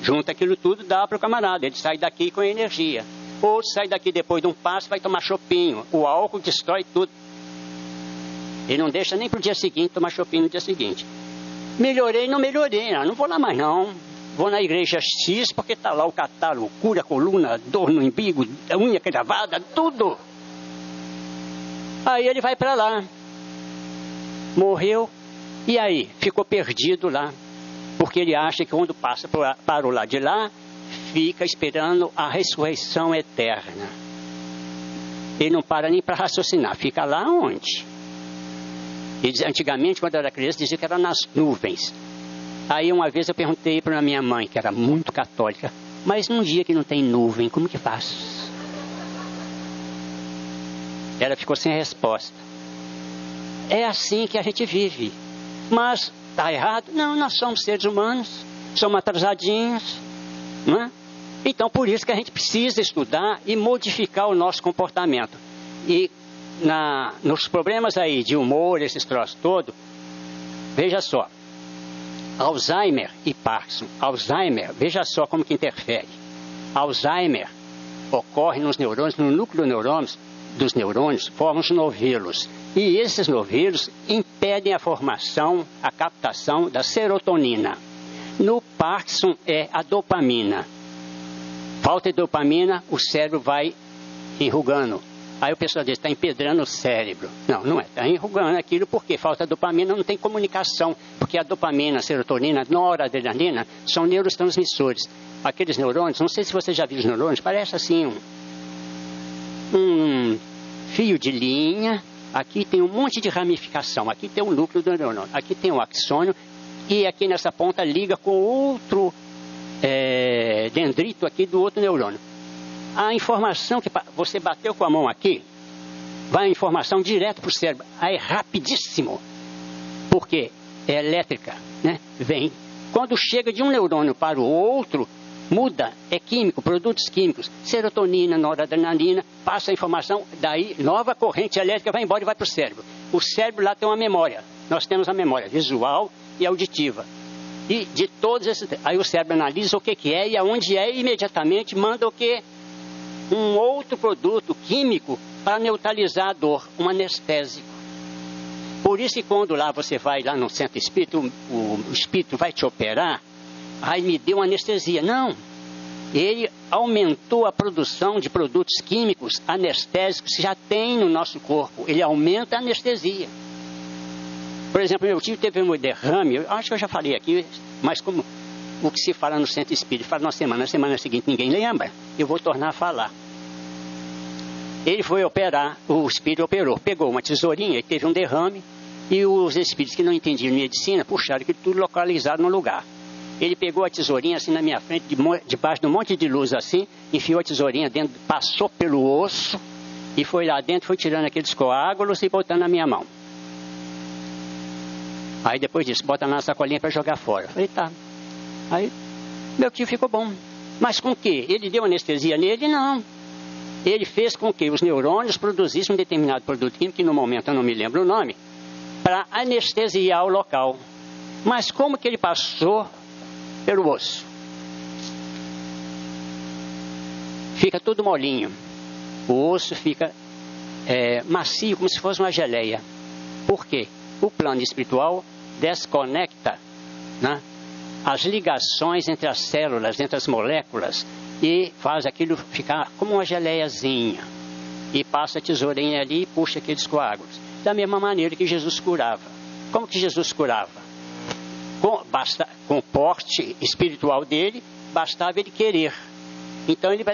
junta aquilo tudo, dá para o camarada. Ele sai daqui com a energia. Outro sai daqui depois de um passe, vai tomar chopinho. O álcool destrói tudo. Ele não deixa nem para o dia seguinte tomar chopinho no dia seguinte. Melhorei, não vou lá mais não. Vou na igreja X, porque está lá o catálogo, cura a coluna, dor no umbigo, unha cravada, tudo. Aí ele vai para lá. Morreu, e aí? Ficou perdido lá. Porque ele acha que quando passa para o lado de lá, fica esperando a ressurreição eterna. Ele não para nem para raciocinar, fica lá onde? Antigamente, quando eu era criança, dizia que era nas nuvens. Aí uma vez eu perguntei para a minha mãe, que era muito católica, mas num dia que não tem nuvem, como que faz? Ela ficou sem resposta. É assim que a gente vive. Mas está errado? Não, nós somos seres humanos, somos atrasadinhos, não é? Então, por isso que a gente precisa estudar e modificar o nosso comportamento. E nos problemas aí de humor, esses troços todos, veja só, Alzheimer e Parkinson. Alzheimer, veja só como que interfere. Alzheimer ocorre nos neurônios, no núcleo dos neurônios, formam os novelos. E esses novelos impedem a formação, a captação da serotonina. No Parkinson é a dopamina. Falta de dopamina, o cérebro vai enrugando. Aí o pessoal diz, está empedrando o cérebro. Não, não é. Está enrugando aquilo porque falta de dopamina, não tem comunicação. Porque a dopamina, a serotonina, a noradrenalina são neurotransmissores. Aqueles neurônios, não sei se você já viu os neurônios, parece assim um fio de linha. Aqui tem um monte de ramificação. Aqui tem o núcleo do neurônio. Aqui tem o axônio. E aqui nessa ponta liga com outro dendrito aqui do outro neurônio. A informação que você bateu com a mão aqui, vai a informação direto para o cérebro. Aí rapidíssimo. Porque é elétrica, né? Vem. Quando chega de um neurônio para o outro, muda, é químico, produtos químicos, serotonina, noradrenalina, passa a informação, daí nova corrente elétrica vai embora e vai para o cérebro. O cérebro lá tem uma memória. Nós temos a memória visual e auditiva. E de todos esses... Aí o cérebro analisa o que é e aonde é e imediatamente manda o que? Um outro produto químico para neutralizar a dor, um anestésico. Por isso que quando lá você vai lá no centro espírita, o espírito vai te operar, aí me deu anestesia. Não, ele aumentou a produção de produtos químicos anestésicos que já tem no nosso corpo. Ele aumenta a anestesia. Por exemplo, meu tio teve um derrame, eu acho que eu já falei aqui, mas como o que se fala no centro espírita, fala na semana seguinte ninguém lembra, eu vou tornar a falar. Ele foi operar, o espírito operou, pegou uma tesourinha e teve um derrame, e os espíritos que não entendiam medicina puxaram aquilo tudo localizado no lugar. Ele pegou a tesourinha assim na minha frente, debaixo de um monte de luz assim, enfiou a tesourinha dentro, passou pelo osso, e foi lá dentro, foi tirando aqueles coágulos e botando na minha mão. Aí depois disso, bota na sacolinha para jogar fora. Eu falei, tá. Aí meu tio ficou bom. Mas com o quê? Ele deu anestesia nele? Não. Ele fez com que os neurônios produzissem um determinado produto químico, que no momento eu não me lembro o nome, para anestesiar o local. Mas como que ele passou pelo osso? Fica tudo molinho. O osso fica macio, como se fosse uma geleia. Por quê? O plano espiritual desconecta, né, as ligações entre as células, entre as moléculas, e faz aquilo ficar como uma geleiazinha. E passa a tesourinha ali e puxa aqueles coágulos. Da mesma maneira que Jesus curava. Como que Jesus curava? Com o porte espiritual dele, bastava ele querer. Então ele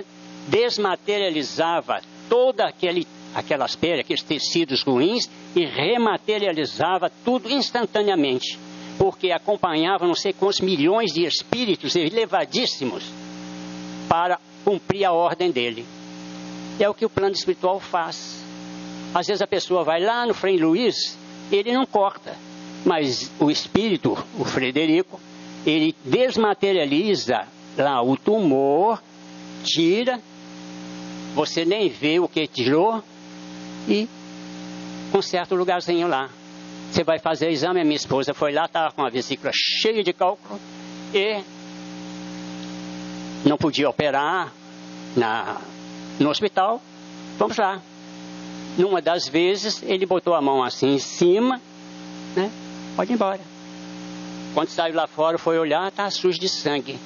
desmaterializava toda aquelas pedras, aqueles tecidos ruins, e rematerializava tudo instantaneamente, porque acompanhava não sei quantos milhões de espíritos elevadíssimos para cumprir a ordem dele. É o que o plano espiritual faz. Às vezes a pessoa vai lá no Frei Luiz, ele não corta, mas o espírito, o Frederico, ele desmaterializa lá o tumor, tira, você nem vê o que tirou, e conserta o lugarzinho lá. Você vai fazer exame, a minha esposa foi lá, estava com a vesícula cheia de cálculo e não podia operar no hospital. Vamos lá. Numa das vezes, ele botou a mão assim em cima, né? Pode ir embora. Quando saiu lá fora, foi olhar, está sujo de sangue.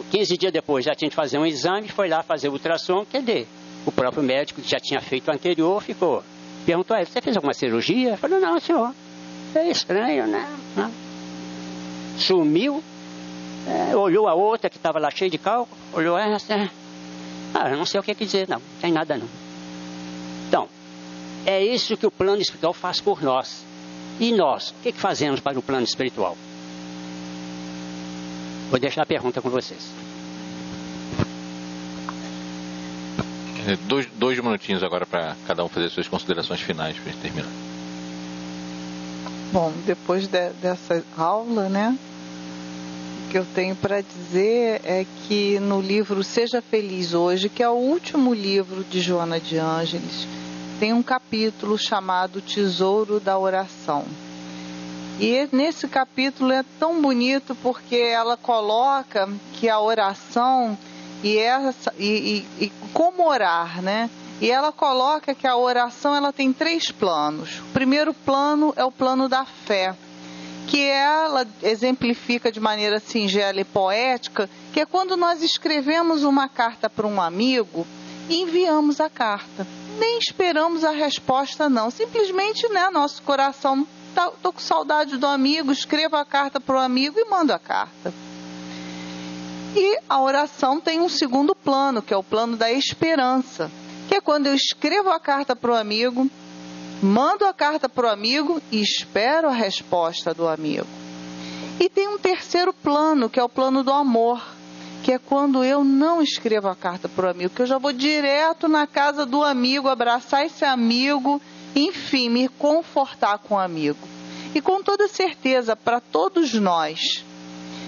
15 dias depois, já tinha que fazer um exame, foi lá fazer o ultrassom, cadê? O próprio médico que já tinha feito o anterior ficou. Perguntou a ele, você fez alguma cirurgia? Falou, não, senhor. É estranho, né? Não. Sumiu olhou a outra que estava lá cheia de cálculo, olhou essa, eu não sei o que dizer, não tem nada não. Então, é isso que o plano espiritual faz por nós. E nós, o que fazemos para o plano espiritual? Vou deixar a pergunta com vocês. Dois minutinhos agora para cada um fazer suas considerações finais para a gente terminar. Bom, depois dessa aula, né? O que eu tenho para dizer é que no livro Seja Feliz Hoje, que é o último livro de Joana de Ângeles, tem um capítulo chamado Tesouro da Oração. E nesse capítulo é tão bonito porque ela coloca que a oração e como orar, né? E ela coloca que a oração ela tem 3 planos. O primeiro plano é o plano da fé, que ela exemplifica de maneira singela e poética, que é quando nós escrevemos uma carta para um amigo e enviamos a carta. Nem esperamos a resposta não, simplesmente, né, nosso coração, estou com saudade do amigo, escrevo a carta para o amigo e mando a carta. E a oração tem um segundo plano, que é o plano da esperança, que é quando eu escrevo a carta para o amigo, mando a carta para o amigo e espero a resposta do amigo. E tem um terceiro plano, que é o plano do amor, que é quando eu não escrevo a carta para o amigo, que eu já vou direto na casa do amigo, abraçar esse amigo, enfim, me confortar com o amigo. E com toda certeza, para todos nós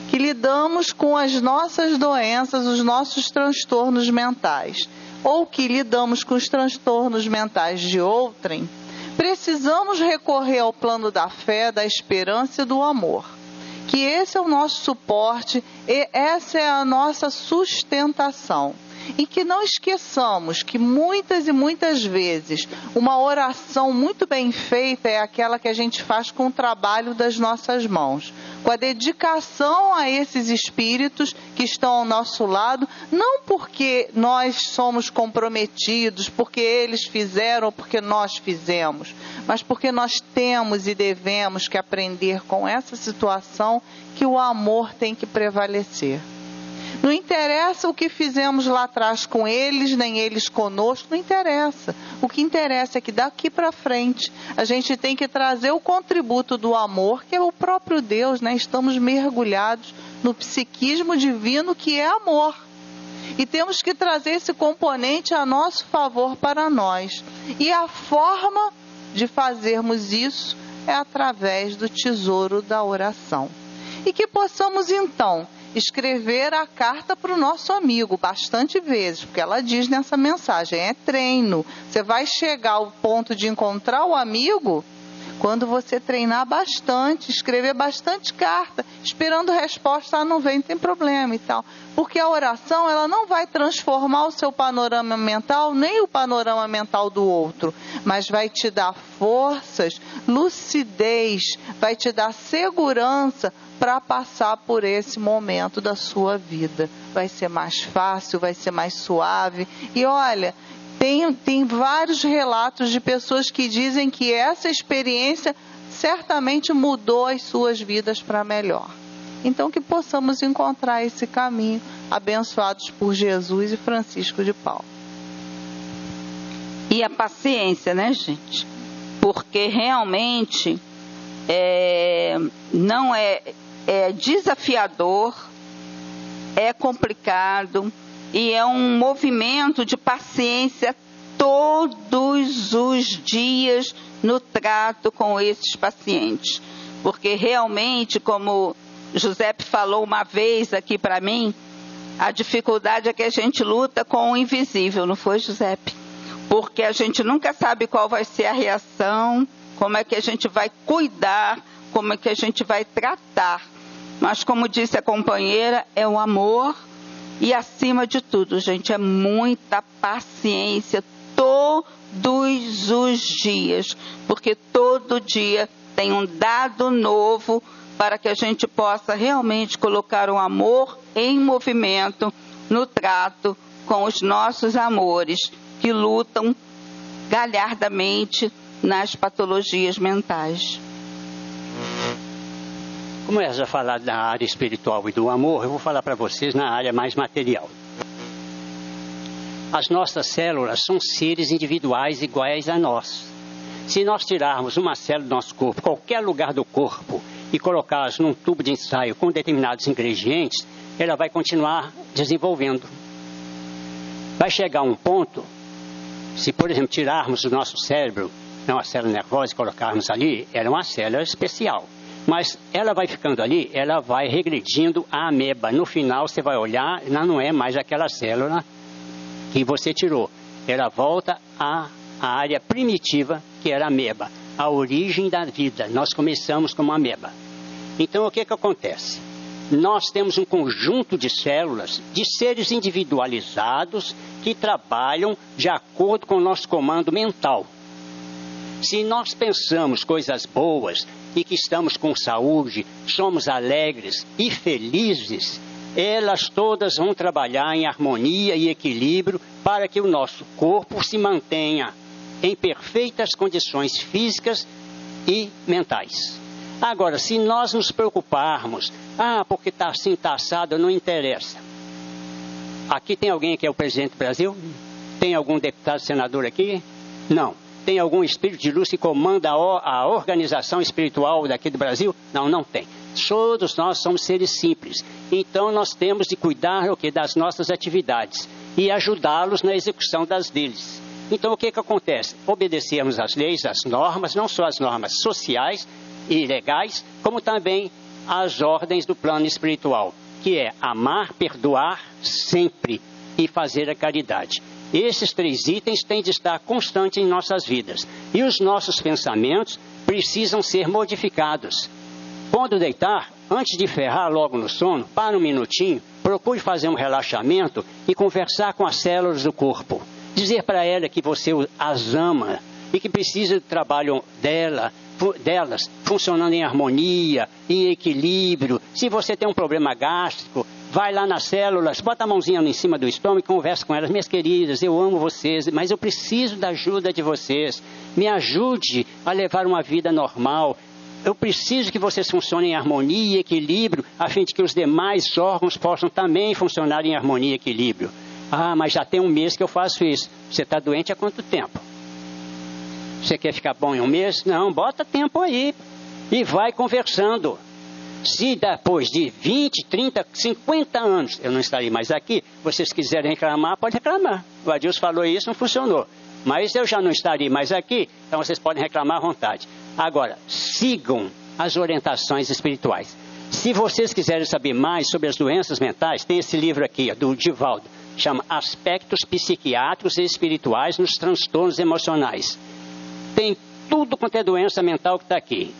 que lidamos com as nossas doenças, os nossos transtornos mentais, ou que lidamos com os transtornos mentais de outrem, precisamos recorrer ao plano da fé, da esperança e do amor. Que esse é o nosso suporte e essa é a nossa sustentação. E que não esqueçamos que muitas e muitas vezes uma oração muito bem feita é aquela que a gente faz com o trabalho das nossas mãos, com a dedicação a esses espíritos que estão ao nosso lado, não porque nós somos comprometidos, porque eles fizeram ou porque nós fizemos, mas porque nós temos e devemos que aprender com essa situação que o amor tem que prevalecer. Não interessa o que fizemos lá atrás com eles, nem eles conosco, não interessa. O que interessa é que daqui para frente a gente tem que trazer o contributo do amor, que é o próprio Deus, né? Estamos mergulhados no psiquismo divino que é amor. E temos que trazer esse componente a nosso favor para nós. E a forma de fazermos isso é através do tesouro da oração. E que possamos então escrever a carta para o nosso amigo bastante vezes, porque ela diz nessa mensagem, é treino. Você vai chegar ao ponto de encontrar o amigo quando você treinar bastante, escrever bastante carta, esperando resposta, não vem, não tem problema e tal. Porque a oração, ela não vai transformar o seu panorama mental, nem o panorama mental do outro, mas vai te dar forças, lucidez, vai te dar segurança para passar por esse momento da sua vida. Vai ser mais fácil, vai ser mais suave. E olha, tem vários relatos de pessoas que dizem que essa experiência certamente mudou as suas vidas para melhor. Então que possamos encontrar esse caminho, abençoados por Jesus e Francisco de Paula. E a paciência, né, gente? Porque realmente não é desafiador, é complicado e é um movimento de paciência todos os dias no trato com esses pacientes. Porque realmente, como Giuseppe falou uma vez aqui para mim, a dificuldade é que a gente luta com o invisível, não foi, Giuseppe? Porque a gente nunca sabe qual vai ser a reação, como é que a gente vai cuidar, como é que a gente vai tratar. Mas como disse a companheira, é o amor e acima de tudo, gente, é muita paciência todos os dias, porque todo dia tem um dado novo para que a gente possa realmente colocar o amor em movimento no trato com os nossos amores que lutam galhardamente nas patologias mentais. Como eu já falar da área espiritual e do amor, eu vou falar para vocês na área mais material. As nossas células são seres individuais iguais a nós. Se nós tirarmos uma célula do nosso corpo, qualquer lugar do corpo, e colocarmos num tubo de ensaio com determinados ingredientes, ela vai continuar desenvolvendo. Vai chegar um ponto, se por exemplo tirarmos o nosso cérebro, uma célula nervosa e colocarmos ali, ela é uma célula especial. Mas ela vai ficando ali, ela vai regredindo a ameba. No final você vai olhar, ela não é mais aquela célula que você tirou. Ela volta à área primitiva que era a ameba, a origem da vida. Nós começamos como ameba. Então o que acontece? Nós temos um conjunto de células, de seres individualizados que trabalham de acordo com o nosso comando mental. Se nós pensamos coisas boas e que estamos com saúde, somos alegres e felizes, elas todas vão trabalhar em harmonia e equilíbrio para que o nosso corpo se mantenha em perfeitas condições físicas e mentais. Agora, se nós nos preocuparmos, porque está assim, está assado, não interessa. Aqui tem alguém que é o presidente do Brasil? Tem algum deputado, senador aqui? Não. Tem algum espírito de luz que comanda a organização espiritual daqui do Brasil? Não, não tem. Todos nós somos seres simples. Então nós temos de cuidar das nossas atividades e ajudá-los na execução das deles. Então o que acontece? Obedecermos às leis, às normas, não só as normas sociais e legais, como também as ordens do plano espiritual, que é amar, perdoar sempre e fazer a caridade. Esses 3 itens têm de estar constantes em nossas vidas. E os nossos pensamentos precisam ser modificados. Quando deitar, antes de ferrar logo no sono, para um minutinho, procure fazer um relaxamento e conversar com as células do corpo. Dizer para ela que você as ama e que precisa do trabalho delas funcionando em harmonia, em equilíbrio. Se você tem um problema gástrico, vai lá nas células, bota a mãozinha em cima do estômago e conversa com elas. Minhas queridas, eu amo vocês, mas eu preciso da ajuda de vocês. Me ajude a levar uma vida normal. Eu preciso que vocês funcionem em harmonia e equilíbrio, a fim de que os demais órgãos possam também funcionar em harmonia e equilíbrio. Mas já tem um mês que eu faço isso. Você está doente há quanto tempo? Você quer ficar bom em um mês? Não, bota tempo aí. E vai conversando. Se depois de 20, 30, 50 anos eu não estarei mais aqui, vocês quiserem reclamar, pode reclamar. O Adilson falou isso, não funcionou. Mas eu já não estarei mais aqui, então vocês podem reclamar à vontade. Agora, sigam as orientações espirituais. Se vocês quiserem saber mais sobre as doenças mentais, tem esse livro aqui, do Divaldo, chama Aspectos Psiquiátricos e Espirituais nos Transtornos Emocionais. Tem tudo quanto é doença mental que está aqui,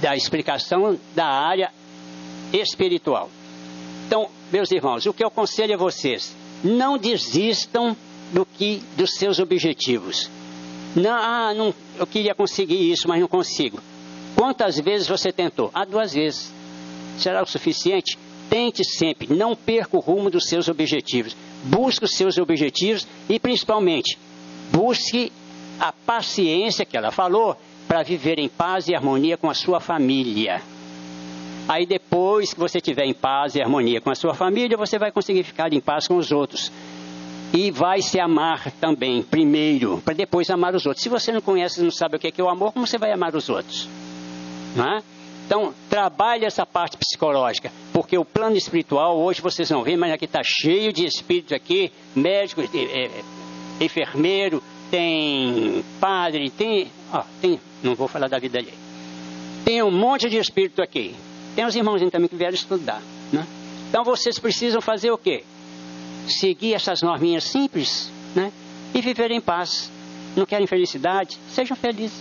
da explicação da área espiritual. Então, meus irmãos, o que eu aconselho a vocês, não desistam dos seus objetivos. Não, eu queria conseguir isso, mas não consigo. Quantas vezes você tentou? 2 vezes. Será o suficiente? Tente sempre, não perca o rumo dos seus objetivos. Busque os seus objetivos e, principalmente, busque a paciência que ela falou para viver em paz e harmonia com a sua família. Aí depois que você estiver em paz e harmonia com a sua família, você vai conseguir ficar em paz com os outros. E vai se amar também, primeiro, para depois amar os outros. Se você não conhece, não sabe o que é o amor, como você vai amar os outros? Não é? Então, trabalhe essa parte psicológica, porque o plano espiritual, hoje vocês não veem, mas aqui está cheio de espíritos aqui, médico, enfermeiro, tem padre, não vou falar da vida alheia. Tem um monte de espírito aqui. Tem os irmãozinhos também que vieram estudar. Né? Então, vocês precisam fazer o quê? Seguir essas norminhas simples, né? E viver em paz. Não querem felicidade? Sejam felizes.